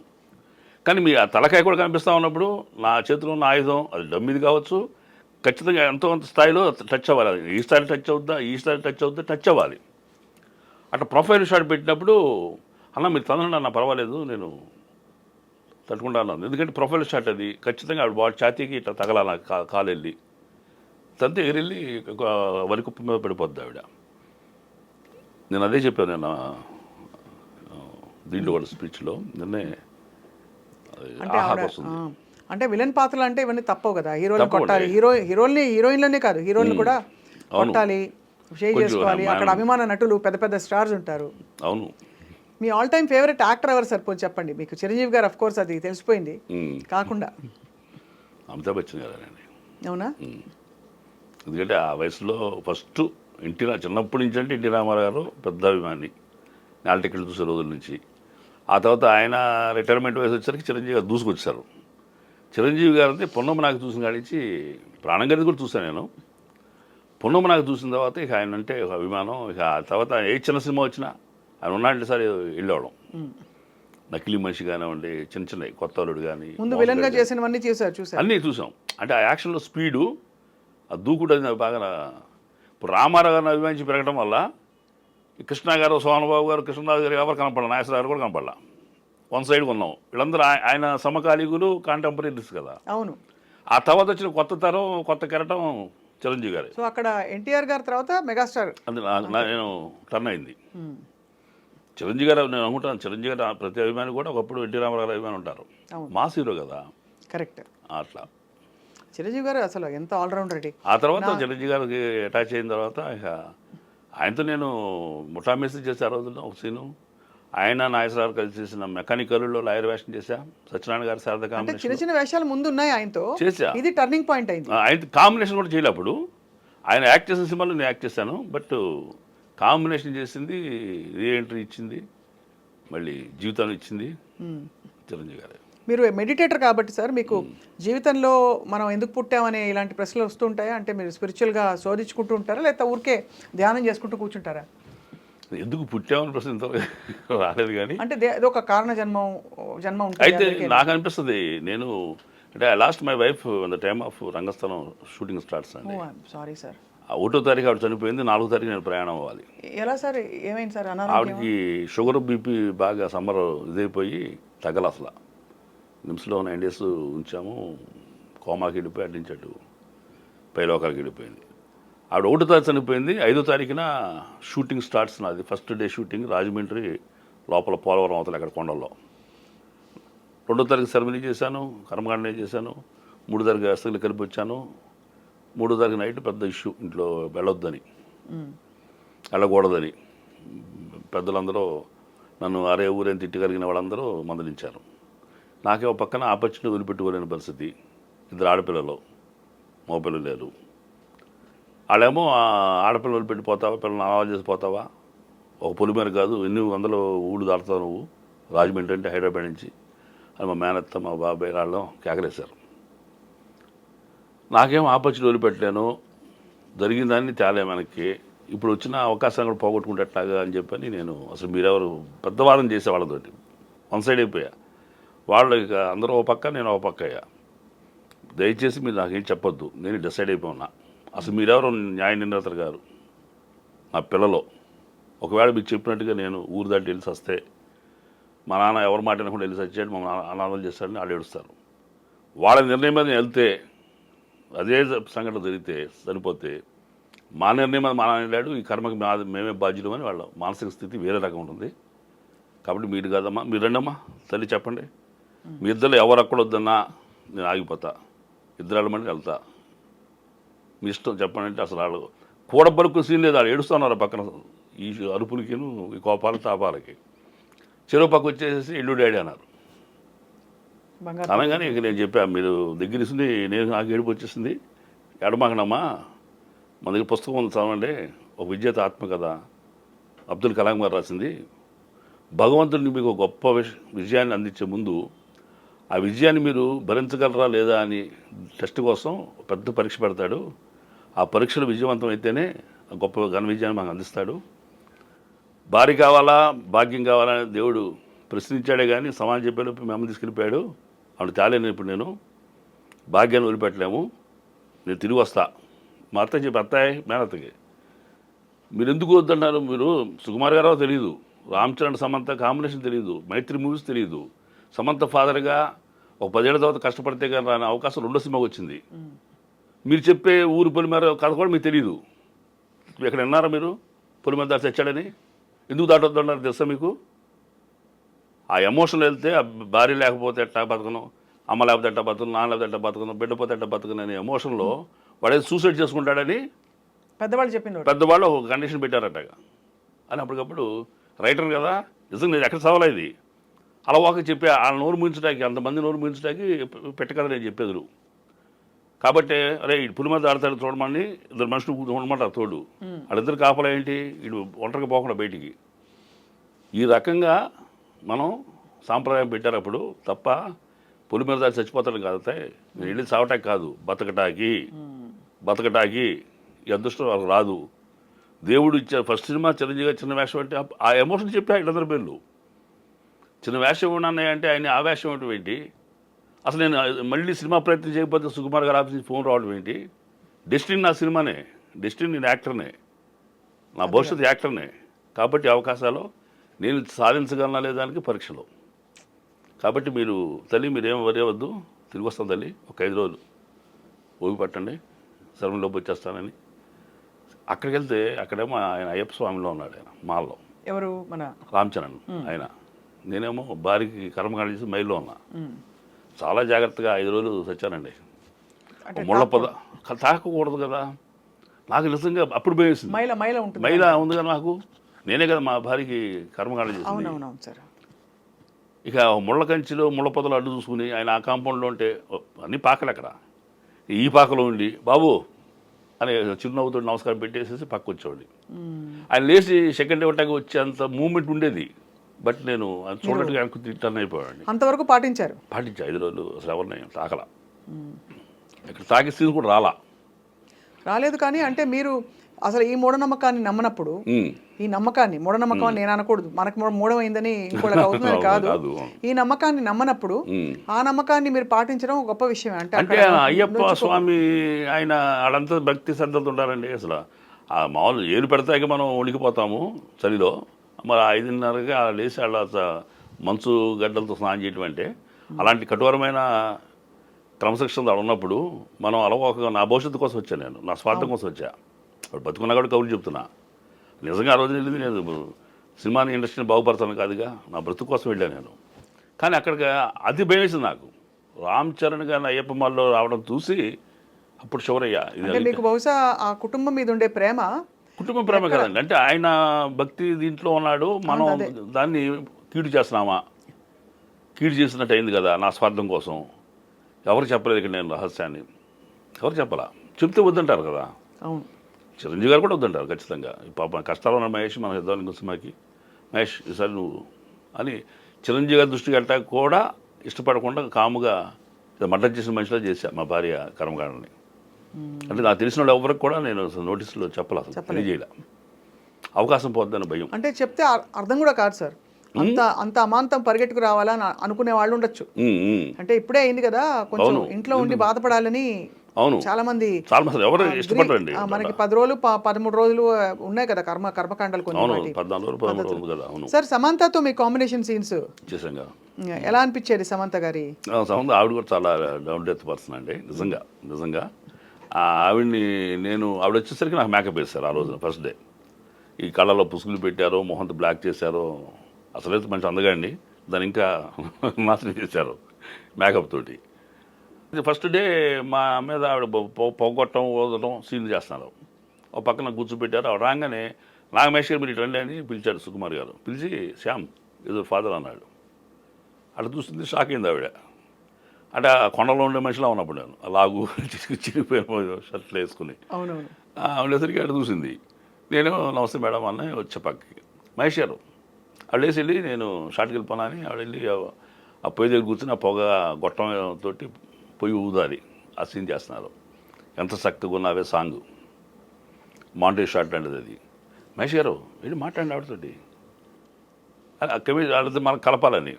కానీ మీ ఆ తలకాయ కూడా కనిపిస్తూ ఉన్నప్పుడు నా చేతిలో ఉన్న ఆయుధం అది డమ్మిది కావచ్చు, ఖచ్చితంగా ఎంతో అంత స్థాయిలో టచ్ అవ్వాలి. అది ఈ స్థాయిలో టచ్ అవుద్దా టచ్ అవ్వాలి. అట్లా ప్రొఫైల్ షాట్ పెట్టినప్పుడు అన్న మీరు తనండి అన్న పర్వాలేదు నేను తట్టుకుంటాను, ఎందుకంటే ప్రొఫైల్ షాట్ అది ఖచ్చితంగా ఆవిడ బాడీ ఛాతీకి ఇట్లా తగలాల కాలు వెళ్ళి తంతే ఎగిరెళ్ళి వరికుప్ప మీద పడిపోద్ది ఆవిడ. నేను అదే చెప్పాను నేను దీంట్లో కూడా స్పీచ్లో నిన్నే ఆహారం వస్తుంది. అంటే విలన్ పాత్రలు అంటే ఇవన్నీ తప్పవు కదా, హీరోలు కొట్టాలి, హీరోయిన్లనే కాదు హీరోయిన్లు కూడా కొట్టాలి, షేర్ చేసుకోవాలి. అక్కడ అభిమాన నటులు పెద్ద స్టార్స్ ఉంటారు. అవును. Me all time favourite actor ఎవరు సార్ పోనీ చెప్పండి? మీకు చిరంజీవి గారు అఫ్ కోర్స్ అది తెలిసిపోయింది కాకుండా అమితాబ్ బచ్చన్ గారండి. అవునా? ఎందుకంటే ఆ వయసులో ఫస్ట్ చిన్నప్పటి నుంచి అంటే ఎన్టీ రామారావు గారు పెద్ద అభిమాని, నాలుగు టికెట్లు చూసే రోజుల నుంచి. ఆ తర్వాత ఆయన రిటైర్మెంట్ వయసు వచ్చేసరికి చిరంజీవి గారు దూసుకొచ్చారు. చిరంజీవి గారు అంటే పొన్నమ్మ నాకు చూసిన కాడి నుంచి ప్రాణం గారిని కూడా చూశాను నేను. పొన్నమ్మ నాకు చూసిన తర్వాత ఇక ఆయన అంటే ఒక అభిమానం. ఇక ఆ తర్వాత ఏ చిన్న సినిమా వచ్చినా ఆయన ఉన్నాడంటే సార్ వెళ్ళేవాళ్ళం. నకిలీ మనిషి కానివ్వండి, చిన్నవి కొత్త అల్లుడు కానీ, ముందు విలన్గా చేసినవన్నీ చూసాం అన్నీ చూసాం. అంటే ఆ యాక్షన్లో స్పీడు, ఆ దూకుడు అది నాకు బాగా. ఇప్పుడు రామారావు గారిని అభిమానించి పెరగడం వల్ల కృష్ణ గారు, సోనబాబు గారు, కృష్ణరాజు గారు ఎవరు కనపడాలి, నాగేశ్వరరావు గారు కూడా కనపడాల. వన్ సైడ్గా ఉన్నాం. వీళ్ళందరూ ఆయన సమకాలీకులు, కాంటెంపరీస్ కదా. అవును. ఆ తర్వాత వచ్చిన కొత్త తరం, కొత్త కెరటం చిరంజీవి గారు. సో అక్కడ ఎన్టీఆర్ గారి తర్వాత మెగాస్టార్ అది నేను టర్న్ అయింది. చిరంజీవి గారు నేను అనుకుంటాను, చిరంజీవి గారు ప్రతి అభిమాని కూడా ఒకప్పుడు ఎన్టీ రామారావు గారు అభిమాని ఉంటారు. మాస్ హీరో కదా. కరెక్ట్. అట్లా చిరంజీవి గారు అసలు ఎంత ఆల్రౌండర్ అండి. ఆ తర్వాత చిరంజీవి గారికి అటాచ్ అయిన తర్వాత ఇక ఆయనతో నేను ముఠామేసి చేసే ఆ రోజుల్లో ఒక సీను, ఆయన నాగేశ్వరరావు కలిసి చేసిన మెకానికల్లో లాయర్ వేషం చేశా. సత్యనారాయణ గారి శారద కాంబినేషన్ చిన్న చిన్న వేషాలు ముందు ఉన్నాయి ఆయనతో చేశా. ఇది టర్నింగ్ పాయింట్ అయింది. ఆయన కాంబినేషన్ కూడా చేయలేప్పుడు ఆయన యాక్ట్ చేసిన సినిమాలో నేను యాక్ట్ చేశాను. బట్ కాంబినేషన్ చేసింది, రీ ఎంట్రీ ఇచ్చింది, మళ్ళీ జీవితాన్ని ఇచ్చింది చిరంజీవి గారు. మీరు మెడిటేటర్ కాబట్టి సార్, మీకు జీవితంలో మనం ఎందుకు పుట్టామనే ఇలాంటి ప్రశ్నలు వస్తుంటాయా? అంటే మీరు స్పిరిచువల్గా శోధించుకుంటూ ఉంటారా, లేకపోతే ఊరికే ధ్యానం చేసుకుంటూ కూర్చుంటారా? ఎందుకు పుట్టామని ప్రశ్న ఇంత రాలేదు కానీ, అంటే ఏదో ఒక కారణ జన్మ ఉంటుంది అయితే అందరికీ. నాకు అనిపిస్తుంది, నేను అంటే I lost my wife on the time of Rangasthalam shooting starts అండి. Sorry sir. ఆ 1వ తారీఖు ఆవిడ చనిపోయింది, 4వ తారీఖు నేను ప్రయాణం అవ్వాలి. ఎలా సార్, ఏమైంది సార్? అనారోగ్యం? ఆవిడకి షుగర్ బీపీ బాగా సమ్మర్ ఇదైపోయి తగ్గల అసలు. నిమ్స్లో 9 days ఉంచాము, కోమాకి వెళ్ళిపోయి అటు నుంచి అటు పైలోకాలకి వెళ్ళిపోయింది. ఆవిడ 1వ తారీఖు చనిపోయింది. 5వ తారీఖున షూటింగ్ స్టార్ట్స్ నాది. ఫస్ట్ డే షూటింగ్ రాజమండ్రి లోపల పోలవరం అవతల అక్కడ కొండల్లో. 2వ తారీఖు సెరమనీ చేశాను, కర్మకాండ చేశాను. 3వ తారీఖు అసలు కలిపి వచ్చాను. 3వ తారీఖు నైట్ పెద్ద ఇష్యూ, ఇంట్లో వెళ్ళొద్దని, వెళ్ళకూడదని పెద్దలందరూ నన్ను అరే ఊరేని తిట్టగలిగిన వాళ్ళందరూ మందలించారు. నాకే ఒక పక్కన ఆపర్చునిటీ వదిలిపెట్టుకోలేని పరిస్థితి. 2 ఆడపిల్లలు, మగపిల్లలు లేరు. వాళ్ళేమో ఆడపిల్లలు వదిలిపెట్టిపోతావా, పిల్లల్ని అలవాటు చేసిపోతావా, ఒక పొలిమేర కాదు ఎన్ని వందల ఊళ్ళు దాటుతావు నువ్వు, రాజమండ్రి అంటే హైదరాబాద్ నుంచి అని మా మేనత్త మా బాబాయ్ వాళ్ళు కేకలేశారు. నాకేం ఆపర్చునిటీ వదిలిపెట్టలేను, జరిగిందాన్ని తేలే మనకి, ఇప్పుడు వచ్చిన అవకాశాన్ని కూడా పోగొట్టుకుంటేట్లాగా అని చెప్పని నేను అసలు మీరెవరు పెద్దవాదం చేసే వాళ్ళతోటి వన్ సైడ్ అయిపోయా. వాళ్ళు ఇక అందరూ ఒక పక్క, నేను ఒక పక్క అయ్యా. దయచేసి మీరు నాకేం చెప్పొద్దు, నేను డిసైడ్ అయిపోయినా. అసలు మీరెవరు న్యాయ నిర్ణేతలు గారు, నా పిల్లలు. ఒకవేళ మీకు చెప్పినట్టుగా నేను ఊరు దాటి వెళ్ళి వస్తే మా నాన్న ఎవరి మాట వినకుండా వెళ్ళి వచ్చాడు, మా నాన్న అనాథలు చేస్తాడని వాళ్ళు ఏడుస్తారు. వాళ్ళ నిర్ణయం మీద నేను వెళ్తే అదే సంఘటన జరిగితే చనిపోతే మా నిర్ణయం మీద మా నాన్న వెళ్ళాడు, ఈ కర్మకి మేమే బాధ్యులు అని వాళ్ళ మానసిక స్థితి వేరే రకం ఉంటుంది. కాబట్టి మీరు కాదమ్మా, మీరు రండమ్మా తల్లి చెప్పండి, మీ ఇద్దరు ఎవరు అక్కడ వద్దన్నా నేను ఆగిపోతా, ఇద్దరు వెళ్ళమని వెళ్తా, మీ ఇష్టం చెప్పండి అంటే అసలు వాళ్ళు కూడబలుకు సీన్ లేదు. వాళ్ళు ఏడుస్తున్నారు పక్కన ఈ అరుపులకిను ఈ కోపాలు తాపాలకి. చెరువు పక్క వచ్చేసి ఇల్లు డాడీ అన్నారు. అనగానే ఇక నేను చెప్పాను, మీరు దగ్గర ఇస్తుంది, నేను నాకు ఏడుపు వచ్చేసింది, ఎడమాకనమ్మా మన దగ్గర పుస్తకం ఉంది చదవండి, ఒక విజేత ఆత్మకథ అబ్దుల్ కలాం గారు రాసింది. భగవంతుడిని మీకు ఒక గొప్ప విజయాన్ని అందించే ముందు ఆ విజయాన్ని మీరు భరించగలరా లేదా అని టెస్ట్ కోసం పెద్ద పరీక్ష పెడతాడు. ఆ పరీక్షలు విజయవంతం అయితేనే గొప్ప ఘన విజయాన్ని మాకు అందిస్తాడు. భార్య కావాలా, భాగ్యం కావాలా అని దేవుడు ప్రశ్నించాడే కానీ సమాజం చెప్పేలోపు మేము తీసుకెళ్ళిపోయాడు. ఆవిడ తేలేను, ఇప్పుడు నేను భాగ్యాన్ని వదిలిపెట్టలేము, నేను తిరిగి వస్తా. మా అత్త చెప్పి, అత్తాయి మేనత్తకి మీరు ఎందుకు వద్దన్నారు, మీరు సుకుమార్ గారో తెలియదు, రామ్ చరణ్ సమంత కాంబినేషన్ తెలియదు, మైత్రి మూవీస్ తెలియదు, సమంత ఫాదర్గా ఒక 10 ఏళ్ల తర్వాత కష్టపడితే కానీ రాని అవకాశం 2వ సినిమాకి వచ్చింది. మీరు చెప్పే ఊరు పొలిమేర కథ కూడా మీకు తెలియదు. ఎక్కడ విన్నారా మీరు పొలిమేర దాటి తెచ్చాడని? ఎందుకు దాటొద్దన్నారు తెలుసా మీకు? ఆ ఎమోషన్లో వెళ్తే భార్య లేకపోతే ఎట్టా బతకను, అమ్మ లేకపోతే ఎట్టా బతకను, నాన్న లేకపోతే ఎట్టా బతకను, బిడ్డ పోతే ఎట్టా బతకను అనే ఎమోషన్లో వాడేది సూసైడ్ చేసుకుంటాడని పెద్దవాళ్ళు చెప్పింది. పెద్దవాళ్ళు ఒక కండిషన్ పెట్టారట అని. అప్పటికప్పుడు రైటర్ కదా, నిజంగా నేను ఎక్కడ చదవలేదు ఇది, అలా ఒక చెప్పే ఆ నోరు ముగించడానికి, అంతమంది నోరు ముగించడానికి పెట్ట కదా నేను చెప్పేది. కాబట్టి అరే ఇటు పులి మీద ఆడతాడు చూడమని 2 మనుషులు చూడమంటారు తోడు, వాళ్ళిద్దరు కాపలా ఏంటి, ఇటు ఒంటరికి పోకుండా బయటికి. ఈ రకంగా మనం సాంప్రదాయం పెట్టారు అప్పుడు తప్ప పులి మీద దాడి చచ్చిపోతాడు కాదు. నేను వెళ్ళి చావటానికి కాదు, బతకటాకి ఈ అదృష్టం వాళ్ళకి రాదు. దేవుడు ఇచ్చారు. ఫస్ట్ సినిమా చిరంజీవి చిన్న వేషం అంటే ఆ ఎమోషన్ చెప్పి వీళ్ళందరి పేర్లు చిన్న వేషం ఉన్నాయని అంటే ఆయన ఆ వేషం ఇవ్వటం ఏంటి, అసలు నేను మళ్ళీ సినిమా ప్రయత్నం చేయకపోతే సుకుమార్ గారు ఆఫీస్ ఫోన్ రావడం ఏంటి. డెస్టినీ నా సినిమానే, డెస్టినీ నేను యాక్టర్నే, నా భవిష్యత్తు యాక్టర్నే. కాబట్టి అవకాశాలు నేను సాధించగలనా లేదానికి పరీక్షలు. కాబట్టి మీరు తల్లి మీరేం వరేవద్దు, తిరిగి వస్తాం తల్లి, ఒక 5 రోజులు ఊపి పట్టండి, శర్మలోకి వచ్చేస్తానని. అక్కడికి వెళ్తే అక్కడేమో ఆయన అయ్యప్ప స్వామిలో ఉన్నాడు, ఆయన మాల్లో. ఎవరు? మన రామ్ చరణ్ ఆయన. నేనేమో భార్యకి కర్మకాండ చేసి మైల్లో ఉన్నా. చాలా జాగ్రత్తగా 5 రోజులు చచ్చానండి. ముళ్ళ పొద తాకకూడదు కదా. నాకు నిజంగా అప్పుడు భయమేసింది. మైల ఉంది కదా నాకు, నేనే కదా మా భార్యకి కర్మకాండ చేసింది. ఇక ముళ్ళ కంచిలో ముళ్ళ పొదలు అడ్డు చూసుకుని ఆయన ఆ కాంపౌండ్లో ఉంటే అన్ని పాకలు అక్కడ, ఈ పాకలో ఉండి బాబు అని చిరునవ్వుతో నమస్కారం పెట్టేసేసి పక్క వచ్చేవాడి. ఆయన లేచి సెకండ్ ఇవ్వటానికి వచ్చేంత మూమెంట్ ఉండేది. బట్ నేను అది చూడట్టుగా వెనక్కి తిట్టాను అయిపోయాడు. అంతవరకు పాటించారు. పాటించా 5 రోజులు అసలు ఎవరిని తాకలా. ఇక్కడ తాకే స్థితి కూడా రాలేదు. కానీ అంటే మీరు అసలు ఈ మూఢనమ్మకాన్ని నమ్మనప్పుడు, ఈ నమ్మకాన్ని మూఢనమ్మకం అని నేను అనకూడదు, మనకు మూఢమైందని ఇంకోళ్ళకి అవుతుందని కాదు, ఈ నమ్మకాన్ని నమ్మనప్పుడు ఆ నమ్మకాన్ని మీరు పాటించడం గొప్ప విషయం. అంటే అయ్యప్ప స్వామి ఆయన వాళ్ళంతా భక్తి శ్రద్ధలతో ఉంటారండి. అసలు ఆ మామూలు ఏరు పెడతాక మనం వణికిపోతాము చలిలో, మరి 5:30కి లేచి వాళ్ళ మంచు గడ్డలతో స్నానం చేయటం అంటే అలాంటి కఠోరమైన క్రమశిక్షణ ఉన్నప్పుడు మనం అలవాటుగా నా భవిష్యత్తు కోసం వచ్చాను, నేను నా స్వార్థం కోసం వచ్చా. ఇప్పుడు బతుకున్నా కూడా కబుర్లు చెప్తున్నా. నిజంగా ఆ రోజు వెళ్ళింది నేను సినిమాని ఇండస్ట్రీని బాగుపడతాను కాదుగా, నా బ్రతుకు కోసం వెళ్ళాను నేను. కానీ అక్కడికి అది భయం వేసింది నాకు. రామ్ చరణ్ గారిని అయ్యప్ప మాల్లో రావడం చూసి అప్పుడు షవరయ్యా. ఇది మీకు బహుశా ఆ కుటుంబం మీద ఉండే ప్రేమ, కుటుంబ ప్రేమ కదండి. అంటే ఆయన భక్తి దీంట్లో ఉన్నాడు, మనం దాన్ని కీడు చేస్తున్నామా, కీడు చేసినట్టు అయింది కదా నా స్వార్థం కోసం. ఎవరు చెప్పలేదు ఇక్కడ నేను రహస్యాన్ని, ఎవరు చెప్పాలా, చెప్తే వద్దంటారు కదా. అవును, చిరంజీవి గారు కూడా వద్దంటారు ఖచ్చితంగా. పాప కష్టాలు ఉన్న మహేష్ మనం ఇద్దాం సినిమాకి, మహేష్ ఈసారి నువ్వు అని చిరంజీవి గారి దృష్టికి వెళ్ళటానికి కూడా ఇష్టపడకుండా కాముగా మర్డర్ చేసిన మనిషిలో చేశా మా భార్య కర్మకాండని. అంటే నాకు తెలిసిన వాళ్ళు ఎవరికి కూడా నేను నోటీసులో చెప్పాలి, అసలు తెలియజేయాల, అవకాశం పోద్దని భయం. అంటే చెప్తే అర్థం కూడా కాదు సార్, అంత అమాంతం పరిగెట్టుకు రావాలని అనుకునే వాళ్ళు ఉండొచ్చు. అంటే ఇప్పుడే అయింది కదా, కొంచెం ఇంట్లో ఉండి బాధపడాలని చాలా మంది ఎవరు ఇష్టపడరండి. మనకి 10 రోజులు 13 రోజులు ఉన్నాయి కదా కర్మకాండాలు కొన్ని. సార్ సమంతతో మీ కాంబినేషన్ సీన్స్ చేసాం, ఎలా అనిపించేది సమంత గారి? సమంత ఆవిడ కూడా చాలా డౌన్ డెత్ పర్సన్ అండి. నిజంగా ఆవిడ్ని ఆవిడ వచ్చేసరికి నాకు మేకప్ వేస్తారు ఆ రోజున ఫస్ట్ డే. ఈ కళ్ళలో పుసుగులు పెట్టారో, మొహంతో బ్లాక్ చేశారో, అసలైతే మంచి అందగా అండి, దాన్ని ఇంకా నాశనం చేశారు మేకప్ తోటి. ఫస్ట్ డే మా మీద ఆవిడ పొగొట్టడం ఓదటం సీన్ చేస్తున్నారు. ఒక పక్కన కూర్చోబెట్టారు. ఆవిడ రాగానే నాగమేష్ గారు మీరు ఇటు రండి అని పిలిచాడు సుకుమార్ గారు. పిలిచి శ్యామ్ ఏదో ఫాదర్ అన్నాడు. అట్లా చూస్తుంది, షాక్ అయింది ఆవిడ. అంటే ఆ కొండలో ఉండే మనిషిలా ఉన్నప్పుడు నేను అలాగూ చిరిగిపోయిన షర్ట్లు వేసుకుని ఉండేసరికి అక్కడ చూసింది. నేను నమస్తే మేడం అన్న వచ్చే పక్కకి మహేష్ గారు ఆవిడ వేసి వెళ్ళి నేను షార్ట్కి వెళ్ళిపోనా అని ఆవిడ వెళ్ళి ఆ పొయ్యి దగ్గర కూర్చొని ఆ పొగ గొట్టంతో పొయ్యి ఊదాలి ఆ సీన్ చేస్తున్నారు. ఎంత చక్కగా ఉన్నావే సాంగ్, మాంటేజ్ షార్ట్ అంటే అది. మహేష్ గారు వెళ్ళి మాట్లాడండి ఆవిడతోటి, ఆడితే మనకు కలపాలని.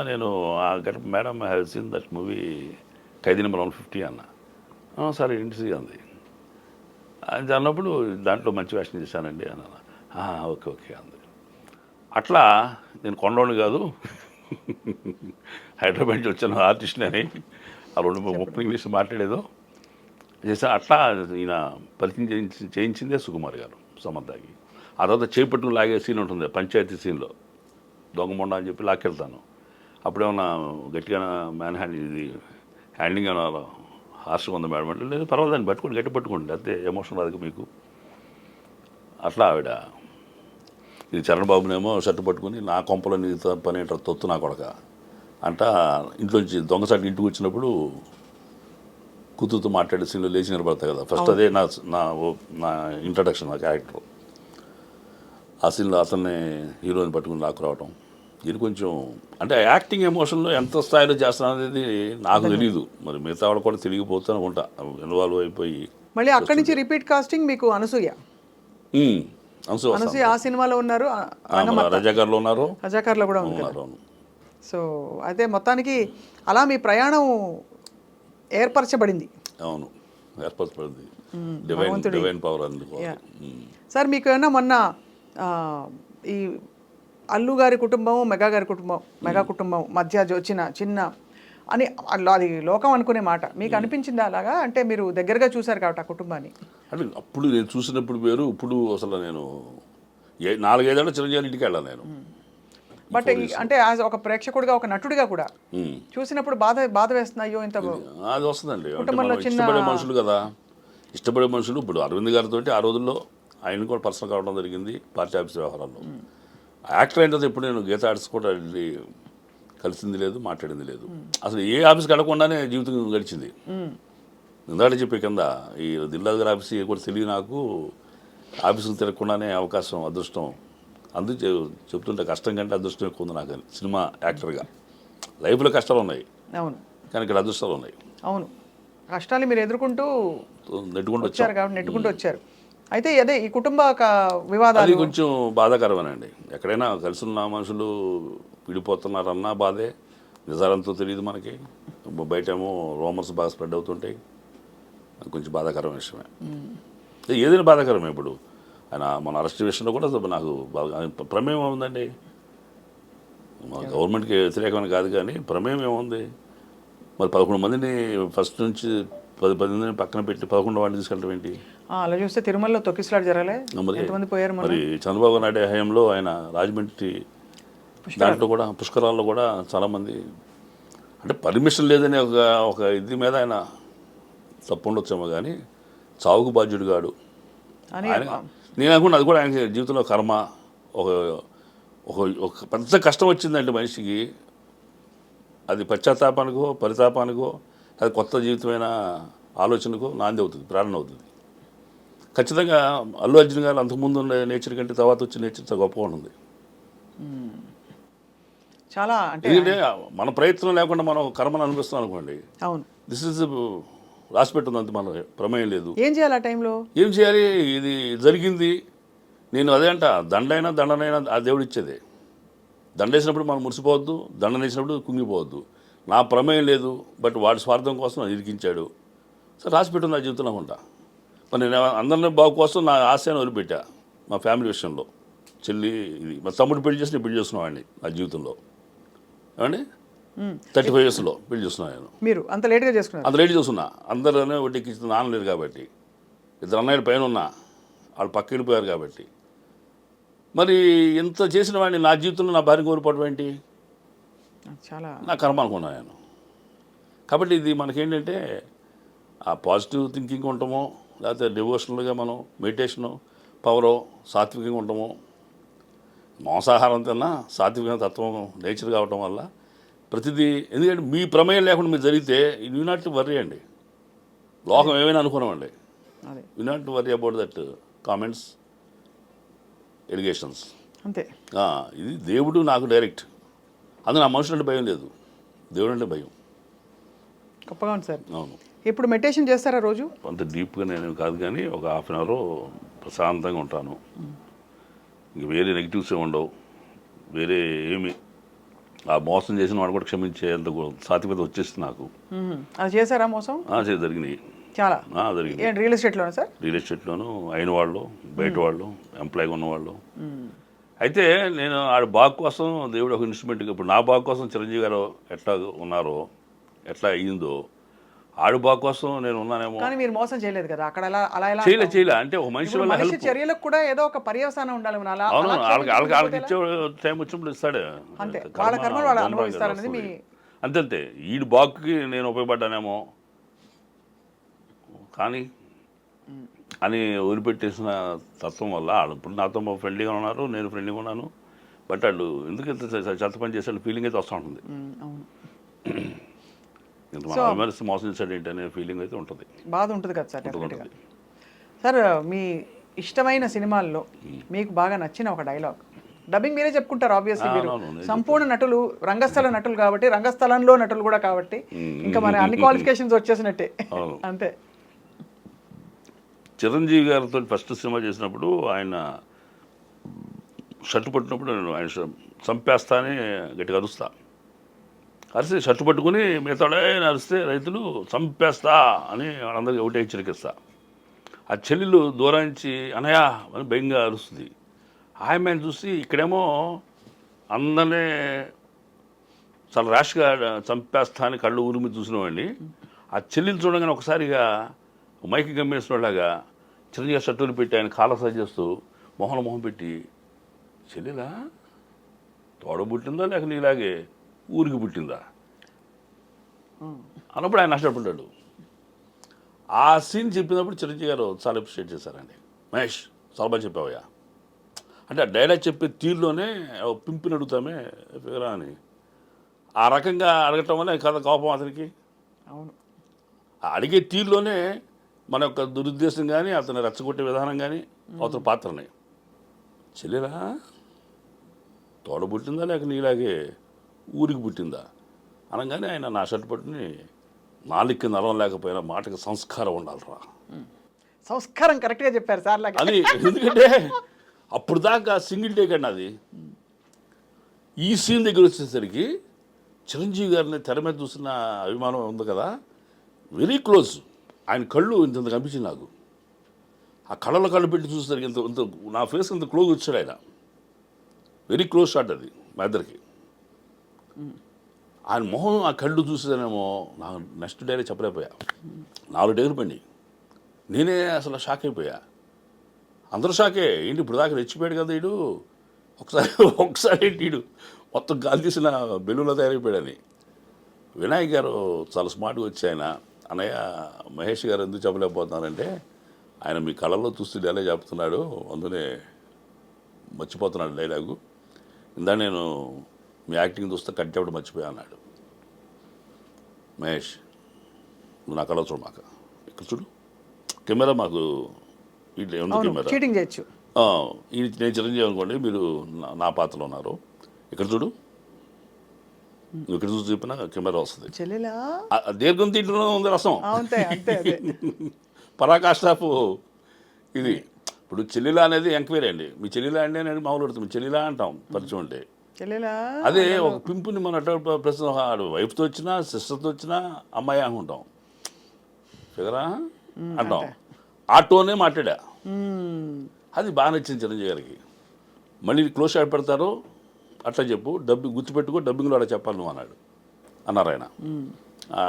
నేను ఆ గట్ madam I have seen that movie Khaidi number 150 అన్న. సరే ఇంటి అంది. అది అన్నప్పుడు దాంట్లో మంచి వేషం చేశానండి అన్న. ఓకే అంది. అట్లా నేను కొండోని కాదు, హైదరాబాద్ నుంచి వచ్చిన ఆర్టిస్ట్ని అని ఆ 2-30 ఇంగ్లీష్ మాట్లాడేదో చేసా. అట్లా ఈయన పరిచయం చేయించిందే సుకుమార్ గారు సమంతకి. ఆ తర్వాత చేపట్టును లాగే సీన్ ఉంటుంది పంచాయతీ సీన్లో, దొంగమొండ అని చెప్పి లాక్కెళ్తాను. అప్పుడేమన్నా గట్టిగా మ్యాన్ హ్యాండింగ్ ఏమన్నా హార్ష్గా ఉంది మేడం అంటే, లేదు పర్వాలేదని పట్టుకోండి, గట్టి పట్టుకోండి, అంతే ఎమోషన్ రాదు మీకు. అట్లా ఆవిడ ఇది చరణ్ బాబునేమో షర్టు పట్టుకుని నా కొంపలో నీ పని ఏంటారు తొత్తు నా కొడక అంట ఇంట్లోంచి దొంగసాటి ఇంటికి వచ్చినప్పుడు కూతురుతో మాట్లాడే సీన్లో లేచి నిలబడతాయి కదా ఫస్ట్. అదే నా ఇంట్రడక్షన్, నా క్యారెక్టర్. ఆ సీన్లో అతన్ని హీరోని పట్టుకుని నాకు రావటం, ఇది కొంచెం అంటే యాక్టింగ్ ఎమోషన్లో ఎంత స్థాయిలో చేస్తాను అనేది నాకు తెలియదు. మరి మిగతా వాళ్ళు కూడా తిరిగిపోతూ అనుకుంటా ఇన్వాల్వ్ అయిపోయి. మళ్ళీ అక్కడి నుంచి రిపీట్ కాస్టింగ్ మీకు అనసూయ ఆ సినిమాలో ఉన్నారు, రజాకార్లో ఉన్నారు, రజాకార్లో కూడా ఉన్నారు. సో అయితే మొత్తానికి అలా మీ ప్రయాణం ఏర్పరచబడింది. అవును, ఏర్పరచబడింది డివైన్ పవర్ అందుకు. సార్ మీకు ఏమన్నా మొన్న ఈ అల్లు గారి కుటుంబం మెగా కుటుంబం మధ్య వచ్చిన చిన్న అని అది లోకం అనుకునే మాట మీకు అనిపించిందా అలాగా? అంటే మీరు దగ్గరగా చూశారు కాబట్టి ఆ కుటుంబాన్ని. అంటే అప్పుడు నేను చూసినప్పుడు వేరు, ఇప్పుడు అసలు నేను 4-5 ఏళ్ళ చిరంజీవి ఇంటికి వెళ్ళాను నేను. బట్ అంటే యాజ్ ఒక ప్రేక్షకుడిగా, ఒక నటుడిగా కూడా చూసినప్పుడు బాధ వేస్తుంది, అయ్యో ఇంత అది వస్తుందండి. ఇష్టపడే మనుషులు కదా, ఇష్టపడే మనుషులు. ఇప్పుడు అరవింద్ గారితో ఆ రోజుల్లో ఆయన కూడా పర్సనల్ కావడం జరిగింది పార్టీ ఆఫీస్ వ్యవహారాల్లో. యాక్టర్ అయిన తర్వాత ఇప్పుడు నేను గీతా ఆర్ట్స్ కూడా వెళ్ళి కలిసింది లేదు, మాట్లాడింది లేదు. అసలు ఏ ఆఫీస్కి వెళ్ళకుండానే జీవితం గడిచింది. ఇందాక చెప్పే కింద ఈ దిల్రాజు గారి ఆఫీస్ కూడా తెలియ నాకు ఆఫీసులు తిరగకుండానే అవకాశం అదృష్టం అందుకు చెప్తుంటే కష్టం కంటే అదృష్టం ఎక్కువ ఉంది నాకు అని సినిమా యాక్టర్గా. లైఫ్లో కష్టాలు ఉన్నాయి అవును కానీ ఇక్కడ అదృష్టాలు ఉన్నాయి. అవును, కష్టాలు మీరు ఎదుర్కొంటూ నెట్టుకుంటూ వచ్చారు వచ్చారు. కాబట్టి నెట్టుకుంటూ వచ్చారు. అయితే అదే ఈ కుటుంబ వివాదాలు అది కొంచెం బాధాకరమేనండి. ఎక్కడైనా కలిసి ఉన్న మనుషులు విడిపోతున్నారన్నా బాధే, నిజాలంతో తెలియదు మనకి. బయట ఏమో రూమర్స్ బాగా స్ప్రెడ్ అవుతుంటాయి. అది కొంచెం బాధాకరమైన విషయమే. ఏదైనా బాధాకరమే. ఇప్పుడు ఆయన మన అరెస్ట్ విషయంలో కూడా నాకు బాగా ప్రమేయం ఏముందండి, మన గవర్నమెంట్కి వ్యతిరేకమైన కాదు కానీ ప్రమేయం ఏముంది. మరి 11 మందిని ఫస్ట్ నుంచి 10 మందిని పక్కన పెట్టి 11 వాడిని తీసుకెళ్ళడం ఏంటి? అలా చూస్తే తిరుమలలో తొక్కిసలాట జరగలే, మరి ఎంతమంది పోయారు మరి చంద్రబాబు నాయుడు హయాంలో ఆయన రాజమండ్రి దాంట్లో కూడా పుష్కరాల్లో కూడా చాలామంది అంటే పర్మిషన్ లేదని ఒక ఇది మీద ఆయన తప్పు ఉండొచ్చేమో కానీ చావుకు బాధ్యుడు కాడు అని ఆయన. నేను అనుకున్నా అది కూడా ఆయన జీవితంలో కర్మ. ఒక ఒక ఒక పెద్ద కష్టం వచ్చిందంటే మనిషికి అది పశ్చాత్తాపానికో పరితాపానికో అది కొత్త జీవితమైన ఆలోచనకో నాంది అవుతుంది, ప్రేరణ అవుతుంది. ఖచ్చితంగా అల్లు అర్జున్ గారు అంతకుముందు ఉండే నేచర్ కంటే తర్వాత వచ్చిన నేచర్ చాలా గొప్పగా ఉంటుంది. చాలా అంటే ఎందుకంటే మన ప్రయత్నం లేకుండా మనం కర్మను అనిపిస్తాం అనుకోండి, అవును దిస్ ఇస్ రాసి పెట్టింది అంత, మన ప్రమేయం లేదు. ఏం చేయాలి ఆ టైంలో? ఏం చేయాలి? ఇది జరిగింది. నేను అదే అంట, దండైనా దండనైనా ఆ దేవుడు ఇచ్చేదే. దండేసినప్పుడు మనం మురిసిపోవద్దు, దండనేసినప్పుడు కుంగిపోవద్దు. నా ప్రమేయం లేదు, బట్ వాడి స్వార్థం కోసం నన్ను ఇరికించాడు. సరే రాసి పెట్టింది నా జీవితంలో ఉంటా. మరి నేను అందరినీ బాగు కోసం నా ఆశయాన్ని వదిలిపెట్టా. మా ఫ్యామిలీ విషయంలో చెల్లి ఇది మా తమ్ముడు పెళ్లి చేసి నేను పెళ్లి చేస్తున్నావాడిని నా జీవితంలో. ఏమండి 35 yearsలో పెళ్లి చేస్తున్నాను నేను. మీరు అంత లేట్గా చేసుకున్నారు? అంత లేట్ చూస్తున్నా. అందరూనే వడ్డీకి ఇచ్చిన నాన్న లేరు కాబట్టి, 2 అన్నయ్యల పైన ఉన్నా, వాళ్ళు పక్క వెళ్ళిపోయారు కాబట్టి. మరి ఇంత చేసిన వాడిని నా జీవితంలో నా భార్య కోల్పోవడం ఏంటి? చాలా నా కర్మ అనుకున్నాను నేను. కాబట్టి ఇది మనకేంటంటే ఆ పాజిటివ్ థింకింగ్ ఉంటామో, లేకపోతే డివోషనల్గా మనం మెడిటేషను పవరో సాత్వికంగా ఉంటామో, మాంసాహారం తిన్నా సాత్విక తత్వం నేచర్ కావటం వల్ల ప్రతిదీ. ఎందుకంటే మీ ప్రమేయం లేకుండా మీరు జరిగితే యూ నాట్ వర్రీ అండి. లోకం ఏమైనా అనుకున్నామండి, అదే you not worry about that comments allegations. అంతే. ఇది దేవుడు నాకు డైరెక్ట్. అందులో నా మనుషులు అంటే భయం లేదు, దేవుడు అంటే భయం. గొప్పగా ఉంది సార్. అవును. ఇప్పుడు మెడిటేషన్ చేస్తారా రోజు? అంత డీప్గా నేను కాదు కానీ ఒక 1/2 hour ప్రశాంతంగా ఉంటాను. ఇంక వేరే నెగిటివ్స్ ఉండవు, వేరే ఏమి. ఆ మోసం చేసిన వాడు కూడా క్షమించేంత సాత్వికత వచ్చేసింది నాకు. అది చేశారా మోసం? జరిగినాయి, చాలా జరిగింది. రియల్ ఎస్టేట్లోనే సార్? రియల్ ఎస్టేట్లోనూ అయిన వాళ్ళు, బయట వాళ్ళు, ఎంప్లాయ్గా ఉన్నవాళ్ళు. అయితే నేను ఆడి బాగు కోసం దేవుడు ఒక ఇన్స్ట్రుమెంట్గా, ఇప్పుడు నా బాగు కోసం చిరంజీవి గారు ఎట్లా ఉన్నారో, ఎట్లా అయ్యిందో, ఆడు బాగు కోసం నేను ఉన్నానేమో. కానీ మీరు మోసం చేయలేదు కదా అక్కడ. అలా ఎలా చేయలే అంటే ఒక మనిషి వల్ల మనిషి చర్యలకు కూడా ఏదో ఒక పర్యవసానం ఉండాలి. అవును, వాళ్ళకి ఇచ్చే టైం వచ్చినప్పుడు ఇస్తాడు. అంతే, వాళ్ళ కర్మలు వాళ్ళు అనుభవిస్తారనేది మీ. అంతే. ఈడు బాగుకి నేను ఉపయోగపడ్డానేమో కానీ అని వదిలిపెట్టేసిన తత్వం వల్ల వాళ్ళు ఇప్పుడు నాతో ఫ్రెండ్లీగా ఉన్నారు, నేను ఫ్రెండ్లీగా ఉన్నాను. బట్ వాళ్ళు ఎందుకు ఇంత చెత్త పని చేసే ఫీలింగ్ అయితే వస్తూ ఉంటుంది. ఇంత మన మోసం చేశాడు ఏంటి అనే ఫీలింగ్ అయితే ఉంటుంది, బాధ ఉంటుంది కదా సార్. డెఫినెట్గా. సార్ మీ ఇష్టమైన సినిమాల్లో మీకు బాగా నచ్చిన ఒక డైలాగ్, డబ్బింగ్ మీరే చెప్పుకుంటారు ఆబ్వియస్లీ. మీరు సంపూర్ణ నటులు, రంగస్థల నటులు కాబట్టి, రంగస్థలంలో నటులు కూడా కాబట్టి ఇంకా మరి అన్ని క్వాలిఫికేషన్స్ వచ్చేసినట్టే. అంతే. చిరంజీవి గారితో ఫస్ట్ సినిమా చేసినప్పుడు ఆయన షర్టు పట్టినప్పుడు నేను ఆయన చంపేస్తానే గట్టిగా అరుస్తా. అరిసి షర్టు పట్టుకుని మిగతాడే అరిస్తే రైతులు చంపేస్తా అని వాళ్ళందరికీ ఒకటే హెచ్చరికిస్తా. ఆ చెల్లెలు దూరం నుంచి అనయా అని భయంగా అరుస్తుంది. ఆయన చూసి ఇక్కడేమో అందరినీ చాలా ర్యాష్గా చంపేస్తా అని కళ్ళు ఊరిమి చూసినవాడిని. ఆ చెల్లెలు చూడగానే ఒకసారిగా మైకి గమ్మేసిన వాళ్ళగా చిరంజీవి షర్టులు పెట్టి ఆయన కాళ్ళ సరి చేస్తూ మొహం పెట్టి, చెల్లెలా తోడ పుట్టిందా లేక నీలాగే ఊరికి పుట్టిందా అన్నప్పుడు ఆయన నష్టపడ్డాడు. ఆ సీన్ చెప్పినప్పుడు చిరంజీవి గారు చాలా అప్రిషియేట్ చేశారండి. మహేష్ చాలా బాగా చెప్పావయ్యా అంటే ఆ డైలాగ్ చెప్పే తీరులోనే పింపిని అడుగుతామే ఫిగరా అని ఆ రకంగా అడగటం వల్ల కథ కోపం అతనికి. అవును, అడిగే తీరులోనే మన యొక్క దురుద్దేశం కానీ అతను రెచ్చగొట్టే విధానం కానీ అవతల పాత్రని చెల్లెలా తోడ పుట్టిందా లేక నీలాగే ఊరికి పుట్టిందా అనగానే ఆయన నా షర్ట్ పట్టుని నాలుగు నరం లేకపోయినా మాటకి సంస్కారం ఉండాలిరా సంస్కారం కరెక్ట్గా చెప్పారు సార్ లాగా. అది ఎందుకంటే అప్పుడు దాకా సింగిల్ టేక్ అండి అది. ఈ సీన్ దగ్గర వచ్చేసరికి చిరంజీవి గారిని తెర మీద చూసిన అభిమానం ఉంది కదా, వెరీ క్లోజ్. ఆయన కళ్ళు ఇంత కనిపించింది నాకు. ఆ కళ్ళలో కళ్ళు పెట్టి చూసేసరికి ఇంత ఇంత నా ఫేస్ ఇంత క్లోజ్ వచ్చాడు ఆయన. వెరీ క్లోజ్ షాట్ అది మా ఇద్దరికి. ఆయన మొహం ఆ కళ్ళు చూసేదానేమో నాకు నెక్స్ట్ డేనే చెప్పలేకపోయా. 4 డేలు పండి నేనే అసలు షాక్ అయిపోయా. అందరూ షాకే, ఏంటి ఇప్పుడు దాకా రెచ్చిపోయాడు కదా వీడు, ఒకసారి ఏంటి వీడు మొత్తం గాలి తీసిన బెలూన్లో తయారైపోయాడని. వినాయక్ గారు చాలా స్మార్ట్గా వచ్చి ఆయన, అన్నయ్య మహేష్ గారు ఎందుకు చెప్పలేకపోతున్నారంటే ఆయన మీ కళల్లో చూస్తూ డైలాగ్ చెప్తున్నాడు, అందునే మర్చిపోతున్నాడు డైలాగు. ఇందా నేను మీ యాక్టింగ్ చూస్తే కట్టేప్పుడు మర్చిపోయా అన్నాడు. మహేష్ నువ్వు నా కళ చూడు, మాకు ఇక్కడ చూడు కెమెరా, మాకు ఇట్లా ఉంది కెమెరా, చీటింగ్ చేయొచ్చు. నేను చిరంజీవి అనుకోండి, మీరు నా పాత్రలో ఉన్నారు, ఇక్కడ చూడు, నువ్వు ఇక్కడ చూసి చెప్పినా కెమెరా వస్తుంది. చెల్లెలా దీర్ఘం తీంట్లో ఉంది రసం, అంతే అంతే. పరాకాష్టాపు ఇది. ఇప్పుడు చెల్లిలా అనేది ఎంక్వైరీ అండి. మీ చెల్లిలా అండి అనేది మామూలు అడుగుతాం, మీ చెల్లిలా అంటాం పరిచయం అంటే. చెల్లెలా అదే ఒక పింపుని మన ప్రశ్న వైఫ్తో వచ్చినా సిస్టర్తో వచ్చినా అమ్మాయి అనుకుంటాం, ఫిగరా అంటాం. ఆటోనే మాట్లాడా, అది బాగా నచ్చింది చిరంజీవి గారికి. మళ్ళీ క్లోజ్ షాట్ పెడతారు అట్లా చెప్పు, డబ్బింగ్ గుర్తుపెట్టుకో, డబ్బింగ్లో అలా చెప్పాలి నువ్వు అన్నారు ఆయన.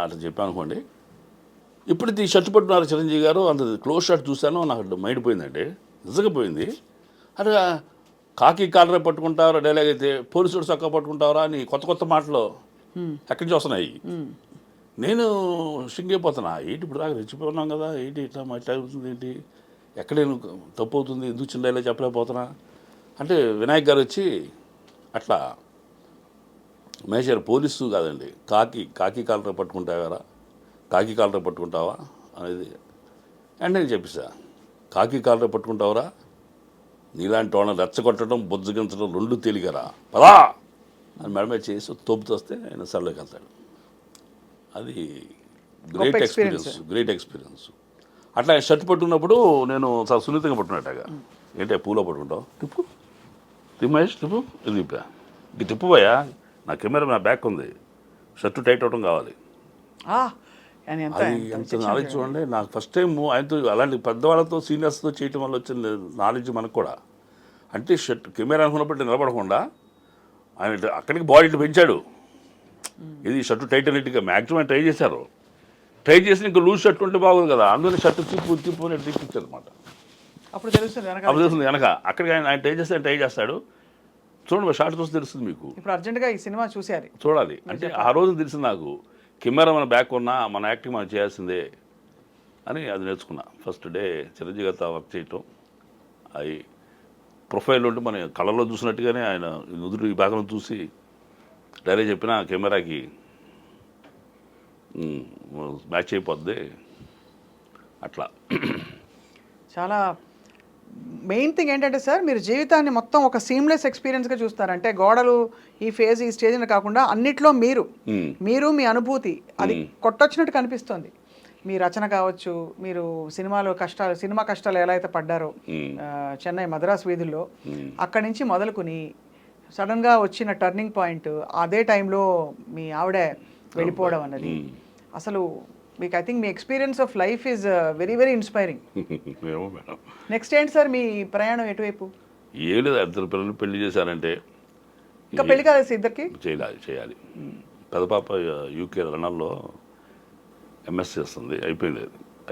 అట్లా చెప్పాను అనుకోండి. ఇప్పుడైతే ఈ షర్ట్ పట్టున్నారు చిరంజీవి గారు, అంత క్లోజ్ షాట్ చూశాను, నాకు మైండ్ పోయిందండి, నిజంగా పోయింది. అదే కాకి కాలరే పట్టుకుంటారా డైలాగ్ అయితే, పోలీసుడు చొక్కా పట్టుకుంటారా అని కొత్త కొత్త మాటలు ఎక్కడి నుంచి వస్తున్నాయి. నేను షింక్ అయిపోతున్నా, ఏంటి ఇప్పుడు దాకా రెచ్చిపోతున్నాం కదా, ఏంటి ఇట్లా మాట్లాడుతుంది, ఏంటి ఎక్కడేను తప్పు అవుతుంది, ఎందుకు చిన్న డైలాగ్ చెప్పలేకపోతున్నా అంటే వినాయక్ గారు వచ్చి అట్లా మహేష్ గారు పోలీసు కాదండి, కాకి కాలరే పట్టుకుంటావారా, కాకి కాలరే పట్టుకుంటావా అనేది. అండ్ నేను చెప్పేసా, కాకి కాలరే పట్టుకుంటావరా, నీలాంటి వాళ్ళని రెచ్చగొట్టడం బొజ్జగించడం 2 తేలికరా, పదా అని మేడమే చేసి తోపుతో వస్తే ఆయన సర్లోకి వెళ్తాడు. అది గ్రేట్ ఎక్స్పీరియన్స్. అట్లా షర్ట్ పట్టుకున్నప్పుడు నేను చాలా సున్నితంగా పట్టుకున్నట్టుగా, ఏంటి పూలో పట్టుకుంటావు, తిప్పు మహేష్ తిప్పు, ఇది తిప్పా, ఇది తిప్పుపోయా, నా కెమెరా నా బ్యాక్ ఉంది, షర్టు టైట్ అవడం కావాలి. అది ఎంత నాలెడ్జ్ చూడండి. నాకు ఫస్ట్ టైం ఆయనతో అలాంటి పెద్దవాళ్ళతో సీనియర్స్తో చేయటం వల్ల వచ్చిన నాలెడ్జ్ మనకు కూడా. అంటే షర్ట్ కెమెరా అనుకున్నప్పుడు నిలబడకుండా ఆయన అక్కడికి బాడీ పెంచాడు. ఇది షర్టు టైట్ అనేట్టుగా మ్యాక్సిమం ఆయన ట్రై చేశారు. ట్రై చేసి ఇంకా లూజ్ షర్ట్ ఉంటే బాగోదు కదా, అందులో షర్టు తిప్పు అని తిప్పించారు అనమాట. అప్పుడు తెలుస్తుంది వెనక అక్కడికి ఆయన ట్రై చేస్తాడు. చూడండి షార్ట్ చూస్తే తెలుస్తుంది మీకు. ఇప్పుడు అర్జెంటుగా ఈ సినిమా చూడాలి అంటే ఆ రోజు తెలిసింది నాకు, కెమెరా మన బ్యాక్ ఉన్నా మన యాక్టింగ్ మనం చేయాల్సిందే అని అది నేర్చుకున్నా. ఫస్ట్ డే చిరంజీవి గారితో వర్క్ చేయటం, అది ప్రొఫైల్ ఉంటే మన కళ్ళలో చూసినట్టుగానే ఆయన నుదురు ఈ భాగంలో చూసి డైరెక్ట్ చెప్పిన కెమెరాకి మ్యాచ్ అయిపోద్ది అట్లా. చాలా మెయిన్ థింగ్ ఏంటంటే సార్, మీరు జీవితాన్ని మొత్తం ఒక సీమ్లెస్ ఎక్స్పీరియన్స్గా చూస్తారంటే గోడలు ఈ ఫేజ్ ఈ స్టేజ్ కాకుండా అన్నిట్లో మీరు మీ అనుభూతి అది కొట్టొచ్చినట్టు కనిపిస్తుంది. మీ రచన కావచ్చు, మీరు సినిమా కష్టాలు ఎలా అయితే పడ్డారో చెన్నై మద్రాస్ వీధుల్లో, అక్కడి నుంచి మొదలుకుని సడన్గా వచ్చిన టర్నింగ్ పాయింట్, అదే టైంలో మీ ఆవిడ వెళ్ళిపోవడం అన్నది అసలు మీకు I think me experience of life is very very inspiring. Next ఏంటి సార్ మీ ప్రయాణం ఎటువైపు? ఏం లేదు, 2 పిల్లలు పెళ్లి చేశారంటే ఇంకా పెళ్లి కాదు ఇద్దరికి, చేయాలి. పెద్ద పాప యూకే లండన్లో ఎంఎస్ చేస్తుంది, అయిపోయింది,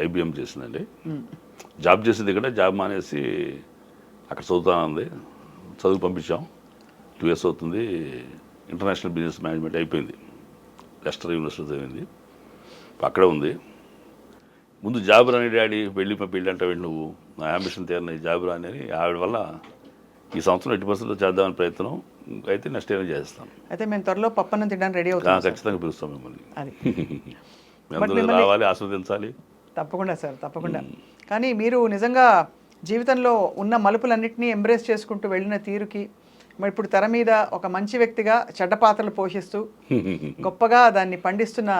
ఐబిఎం చేసిందండి. జాబ్ చేసేది ఇక్కడ, జాబ్ మానేసి అక్కడ చదువుతానంది, చదువు పంపించాం. 2 years అవుతుంది. ఇంటర్నేషనల్ బిజినెస్ మేనేజ్మెంట్ అయిపోయింది, లెస్టర్ యూనివర్సిటీ చదివింది, అక్కడే ఉంది. ముందు జాబ్ రాని డాడీ, పెళ్ళి అంటే నువ్వు నా అంబిషన్ తీరని జాబ్ రాని అని ఆవిడ వల్ల ఈ సంవత్సరం 80% చేద్దామని ప్రయత్నం, అయితే నెక్స్ట్ ఇయర్ చేస్తాం. అయితే మేము త్వరలో పప్పన్నం తినడానికి రెడీ అవుతాం, ఖచ్చితంగా పిలుస్తాం మిమ్మల్ని. అది మీ అందరూ రావాలి, ఆస్వాదించాలి. తప్పకుండా సార్, తప్పకుండా. కానీ మీరు నిజంగా జీవితంలో ఉన్న మలుపులన్నింటినీ ఎంబ్రేస్ చేసుకుంటూ వెళ్ళిన తీరుకి, మరి ఇప్పుడు తెర మీద ఒక మంచి వ్యక్తిగా చెడ్డ పాత్రలు పోషిస్తూ గొప్పగా దాన్ని పండిస్తున్న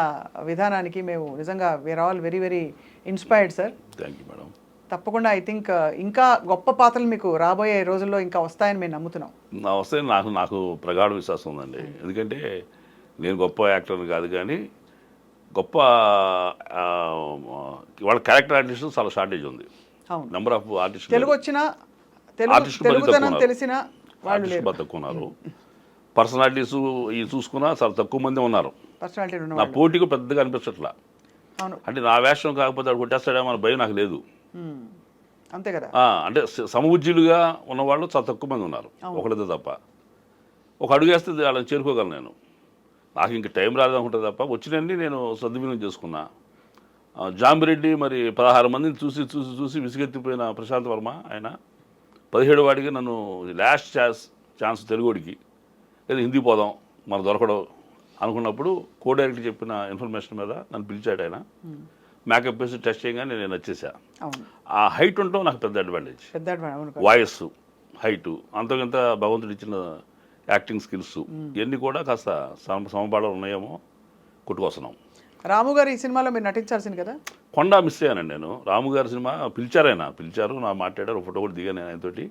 విధానానికి మేము నిజంగా we are all very very inspired sir. Thank you madam. తప్పకుండా ఐ థింక్ ఇంకా గొప్ప పాత్రలు మీకు రాబోయే రోజుల్లో ఇంకా వస్తాయని మేము నమ్ముతున్నాం. నా వస్తే నాకు ప్రగాఢ విశ్వాసం ఉందండి. ఎందుకంటే నేను గొప్ప యాక్టర్ని కాదు, కానీ గొప్ప వాళ్ళ క్యారెక్టర్ ఆర్టిస్ట్ చాలా షార్టేజ్ ఉంది. అవును, నెంబర్ ఆఫ్ ఆర్టిస్ట్ తెలుగు వచ్చిన తెలుగుతనం తెలిసిన వాళ్ళు లేరు. తక్కువ ఉన్నారు. పర్సనాలిటీస్ ఇవి చూసుకున్నా చాలా తక్కువ మంది ఉన్నారు. పర్సనాలిటీ ఉన్న నా వాళ్ళు. పోటీకి పెద్దగా అనిపించట్లా. అవును, అంటే నా వేషం కాకపోతే వాడు కొట్టేస్తాడేమో అనే భయం నాకు లేదు. అంతే కదా. అంటే సమవుజ్జులుగా ఉన్నవాళ్ళు చాలా తక్కువ మంది ఉన్నారు, ఒకరితో తప్ప. ఒక అడుగు వేస్తే వాళ్ళని చేరుకోగలను నేను. నాకు ఇంక టైం రాదనుకుంటే తప్ప వచ్చినన్ని నేను సద్వినియోగం చేసుకున్నా. జాంబిరెడ్డి మరి 16 మందిని చూసి చూసి చూసి విసిగెత్తిపోయిన ప్రశాంత్ వర్మ ఆయన 17 వాడికి నన్ను లాస్ట్ ఛాన్స్ తెలుగుడికి లేదా హిందీ పోదాం మన దొరకడం అనుకున్నప్పుడు కో డైరెక్టర్ చెప్పిన ఇన్ఫర్మేషన్ మీద నన్ను పిలిచాడు ఆయన. మేకప్ వేసి టెస్ట్ చేయగానే నేను వచ్చేసా. ఆ హైట్ ఉండటం నాకు పెద్ద అడ్వాంటేజ్. వాయిస్ హైటు అంతకంత భగవంతుడు ఇచ్చిన యాక్టింగ్ స్కిల్స్ ఇవన్నీ కూడా కాస్త సమపాళం ఉన్నాయేమో కొట్టుకొస్తున్నాం. రాము గారు ఈ సినిమాలో మీరు నటించాల్సింది కదా. కొండ మిస్ అయ్యానండి నేను. రాము గారి సినిమా పిలిచారు, నా మాట్లాడారు, ఫోటో కూడా దిగాను నేను ఆయనతోటి.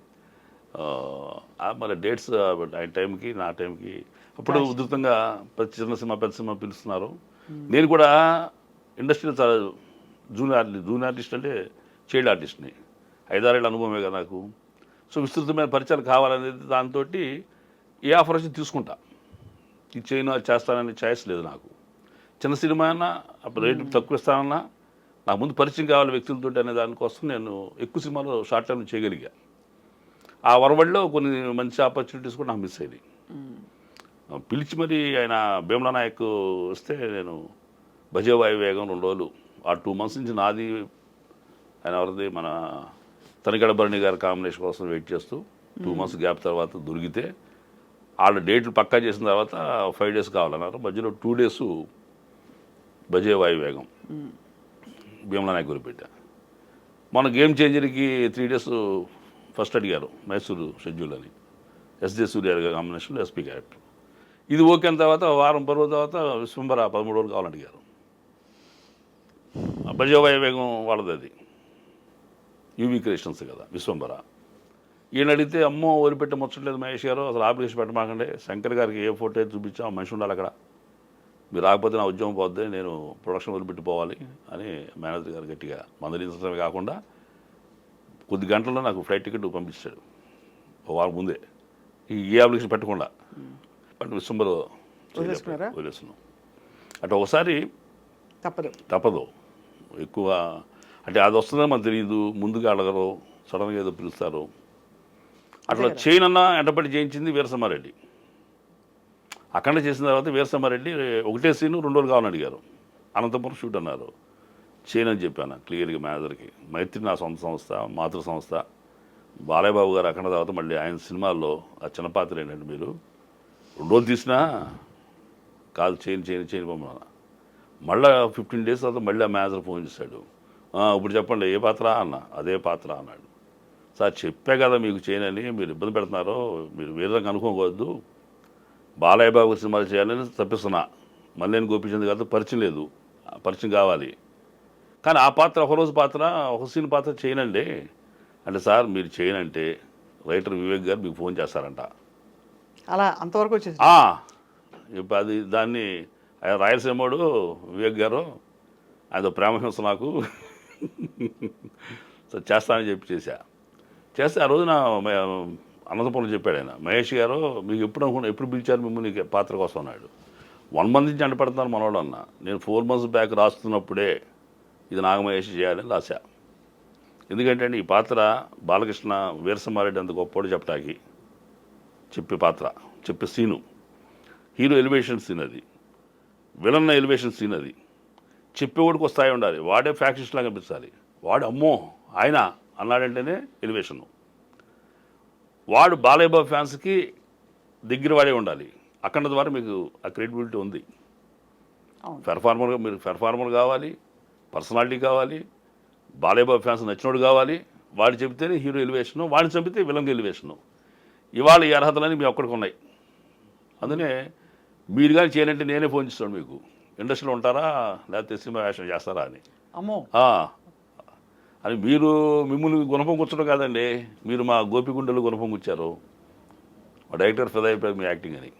మరి డేట్స్ ఆయన టైంకి నా టైంకి అప్పుడు ఉధృతంగా చిన్న సినిమా పెద్ద సినిమా పిలుస్తున్నారు. నేను కూడా ఇండస్ట్రీలో చాలా జూనియర్ ఆర్టిస్ట్ అంటే చైల్డ్ ఆర్టిస్ట్ని. 5-6 ఏళ్ళ అనుభవమే కదా నాకు. సో విస్తృతమైన పరిచయాలు కావాలనేది దాంతో ఏ ఆఫర్ వచ్చి తీసుకుంటా. ఇది చేయను అది చేస్తానని ఛాయిస్ లేదు నాకు. చిన్న సినిమా అన్నా అప్పుడు రేటు తక్కువ ఇస్తానన్నా నాకు ముందు పరిచయం కావాలి వ్యక్తులతో అనే దానికోసం నేను ఎక్కువ సినిమాలో షార్ట్ టైం చేయగలిగా. ఆ వరవడిలో కొన్ని మంచి ఆపర్చునిటీస్ కూడా నాకు మిస్ అయ్యాయి. పిలిచి మరి ఆయన భీమలా నాయక్ వస్తే నేను భజేవాయు వేగం 2 రోజులు ఆ 2 months నుంచి నాది ఆయన ఎవరిది మన తనికడ భరణి గారి కాంబినేషన్ కోసం వెయిట్ చేస్తూ 2 months గ్యాప్ తర్వాత దొరికితే వాళ్ళ డేట్లు పక్కా చేసిన తర్వాత 5 days కావాలన్నారు. మధ్యలో 2 days భజేవాయు వేగం భీమలా నాయక్ గురిపెట్టా. మన గేమ్ చేంజర్కి 3 days ఫస్ట్ అడిగారు మైసూరు షెడ్యూల్ అని. ఎస్జే సూర్య కాంబినేషన్లో ఎస్పీ క్యారెక్టర్. ఇది ఓకే అయిన తర్వాత వారం 10 రోజుల తర్వాత విశ్వంబర 13 రోజులు కావాలని అడిగారు. భజేవాయు వేగం వాళ్ళది అది యూవీ క్రియేషన్స్ కదా విశ్వంబర. ఈయన అడిగితే అమ్మో వదిలిపెట్టి ముచ్చట్లేదు మహేష్ గారు, అసలు అప్లికేషన్ పెట్టమాకండి, శంకర్ గారికి ఏ ఫోటో అయితే చూపించాం మనిషి ఉండాలి అక్కడ, మీరు రాకపోతే నా ఉద్యోగం పోద్ది, నేను ప్రొడక్షన్ వదిలిపెట్టిపోవాలి అని మేనేజర్ గారు గట్టిగా మందలించడమే కాకుండా కొద్ది గంటల్లో నాకు ఫ్లైట్ టికెట్ పంపించాడు ఒక వారం ముందే. ఏ అప్లికేషన్ పెట్టకుండా బట్ విశ్వంబర వదిలేస్తున్నాం. అటు ఒకసారి తప్పదు ఎక్కువ. అంటే అది వస్తుందని మనకు తెలియదు, ముందుగా అడగరు, సడన్గా ఏదో పిలుస్తారు. అట్లా చేయనన్నా ఎంటపడి చేయించింది వీరసింహారెడ్డి. అక్కడ చేసిన తర్వాత వీరసింహారెడ్డి ఒకటే సీను 2 రోజులు కావాలని అడిగారు. అనంతపురం షూట్ అన్నారు, చేయనని చెప్పాను క్లియర్గా మేనేజర్కి. మైత్రి నా సొంత సంస్థ, మాతృ సంస్థ. బాలయ్య బాబు గారు అక్కడ తర్వాత మళ్ళీ ఆయన సినిమాల్లో ఆ చిన్న పాత్ర ఏంటంటే మీరు 2 రోజులు తీసినా కాదు చేయని పంపమన్నా. మళ్ళీ 15 days తర్వాత మళ్ళీ ఆ మేనేజర్ ఫోన్ చేశాడు, ఇప్పుడు చెప్పండి ఏ పాత్ర అన్న. అదే పాత్ర అన్నాడు. సార్ చెప్పే కదా మీకు చేయనని, మీరు ఇబ్బంది పెడుతున్నారో, మీరు వేరే రకంగా అనుకోవద్దు, బాలయ్య బాబు సినిమాలు చేయాలని తప్పిస్తున్నా. మళ్ళీ నేను గోపిచంద్ గారితో పరిచయం లేదు, పరిచయం కావాలి. కానీ ఆ పాత్ర ఒకరోజు పాత్ర ఒక సీన్ పాత్ర చేయనండి అంటే, సార్ మీరు చేయనంటే రైటర్ వివేక్ గారు మీకు ఫోన్ చేస్తారంట. అలా అంతవరకు వచ్చేసి ఇప్పుడు అది దాన్ని రాయలసీమోడు వివేక్ గారు ఆయన ప్రేమహింస నాకు సో చేస్తానని చేస్తే ఆ రోజున అనంతపురం చెప్పాడు ఆయన, మహేష్ గారు మీకు ఎప్పుడు పిలిచారు మిమ్మల్ని పాత్ర కోసం అన్నాడు. 1 month నుంచి అంటపడుతున్నాను మనవాడు అన్న. నేను 4 months బ్యాక్ రాస్తున్నప్పుడే ఇది నాగమహేష్ చేయాలని రాశా. ఎందుకంటే ఈ పాత్ర బాలకృష్ణ వీరసింహారెడ్డి అంత గొప్పవాడు చెప్పడానికి చెప్పే సీను, హీరో ఎలివేషన్ సీన్ అది, విలన్ ఎలివేషన్ సీన్ అది. చెప్పేవాడికి స్థాయి ఉండాలి, వాడే ఫ్యాక్షన్స్ లాగా కనిపించాలి. వాడు అమ్మో ఆయన అన్నాడంటేనే ఎలివేషను. వాడు బాలయ్య బాబు ఫ్యాన్స్కి దగ్గర వాడే ఉండాలి. అక్కడ ద్వారా మీకు ఆ క్రెడిబిలిటీ ఉంది. పెర్ఫార్మర్గా మీరు పెర్ఫార్మర్ కావాలి, పర్సనాలిటీ కావాలి, బాలేబాబు ఫ్యాన్స్ నచ్చినోడు కావాలి. వాడు చెబితేనే హీరో ఎలివేషను, వాడిని చంపితే విలన్ ఎలివేషను. ఇవాళ ఈ అర్హతలన్నీ మీ ఒక్కడికి ఉన్నాయి. అందుకనే మీరు కానీ చేయాలంటే నేనే ఫోన్ చేస్తాను మీకు, ఇండస్ట్రీలో ఉంటారా లేకపోతే సినిమా వేషం చేస్తారా అని. అమ్మో అని మీరు మిమ్మల్ని గుణపం కూర్చోడం కాదండి, మీరు మా గోపిగుండలు గుణపం కూర్చారు. మా డైరెక్టర్ ఫిదా అయిపోయారు మీ యాక్టింగ్ అని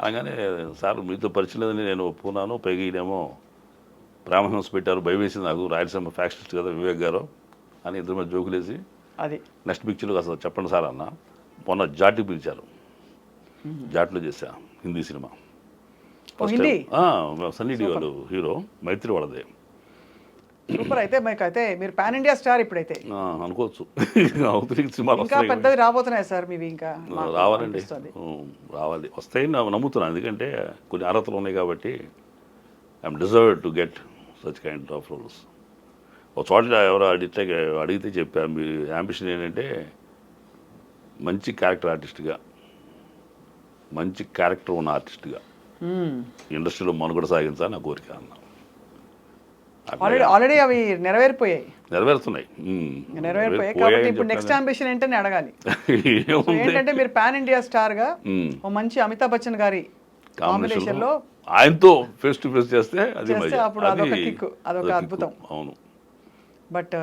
అనగానే, సార్ మీతో పరిచయం లేదని నేను ఒప్పుకున్నాను, పైగా ఈయనేమో ప్రేమహింస పెట్టారు, భయవేసింది నాకు, రాయలసీమ ఫ్యాక్షనిస్ట్ కదా వివేక్ గారు అని ఇద్దరు మీద జోకులేసి అది నెక్స్ట్ పిక్చర్లో అసలు చెప్పండి సార్ అన్న. మొన్న జాట్కి పిలిచారు, జాట్లో చేశా హిందీ సినిమా. హిందీ సన్నీ డి వాళ్ళు హీరో, మైత్రి వాళ్ళదే. సూపర్. అయితే మీకు అయితే మీరు పాన్ ఇండియా స్టార్ ఇప్పుడైతే అనుకోవచ్చు. అవుతుంది సినిమాలు ఇంకా వస్తాయి, పెద్దవి రాబోతున్నాయి సార్ మీవి, ఇంకా మాకు రావాలండి, అనిపిస్తుంది. రావాలి, వస్తాయని నమ్ముతున్నాను. ఎందుకంటే కొన్ని అర్హతలు ఉన్నాయి కాబట్టి I'm deserve to get such kind of roles. ఒక చోట ఎవరో అడిగితే చెప్పాను, మీ యాంబిషన్ ఏంటంటే మంచి క్యారెక్టర్ ఆర్టిస్ట్గా, మంచి క్యారెక్టర్ ఉన్న ఆర్టిస్ట్గా ఇండస్ట్రీలో మనుగడ సాగించాలని నా కోరిక అన్న. ఆల్రెడీ అవి నెరవేరిపోయాయి నెరవేరుతున్నాయి. కాబట్టి ఇప్పుడు నెక్స్ట్ అంబిషన్ ఏంటని అడగాలి. So ఏంటంటే మీరు పాన్ ఇండియా స్టార్ గా ఓ మంచి అమితాబ్ బచ్చన్ గారి కాంబినేషన్ లో ఆయనతో ఫేస్ టు ఫేస్ చేస్తే అది చేస్తే అప్పుడు అదొక కిక్, అదొక అద్భుతం. అవును. బట్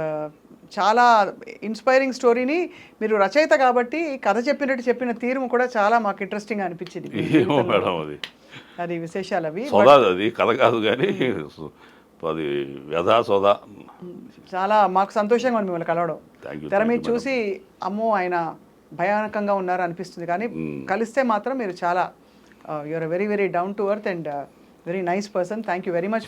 చాలా ఇన్స్పైరింగ్ స్టోరీని మీరు రచయిత కాబట్టి కథ చెప్పిన తీరు కూడా చాలా మాకు ఇంట్రెస్టింగ్ అనిపించింది. ఏమో మేడం, అది విశేషాలు అవి. సోదా, అది కథ కాదు కానీ అది వ్యధా సోదా. చాలా మాకు సంతోషంగా ఉంది మిమ్మల్ని కలవడం. Thank you, తెర thank మీద you, చూసి అమ్మో ఆయన భయానకంగా ఉన్నారు అనిపిస్తుంది, కానీ కలిస్తే మాత్రం మీరు చాలా you are very very down to earth and very nice person. Thank you very much.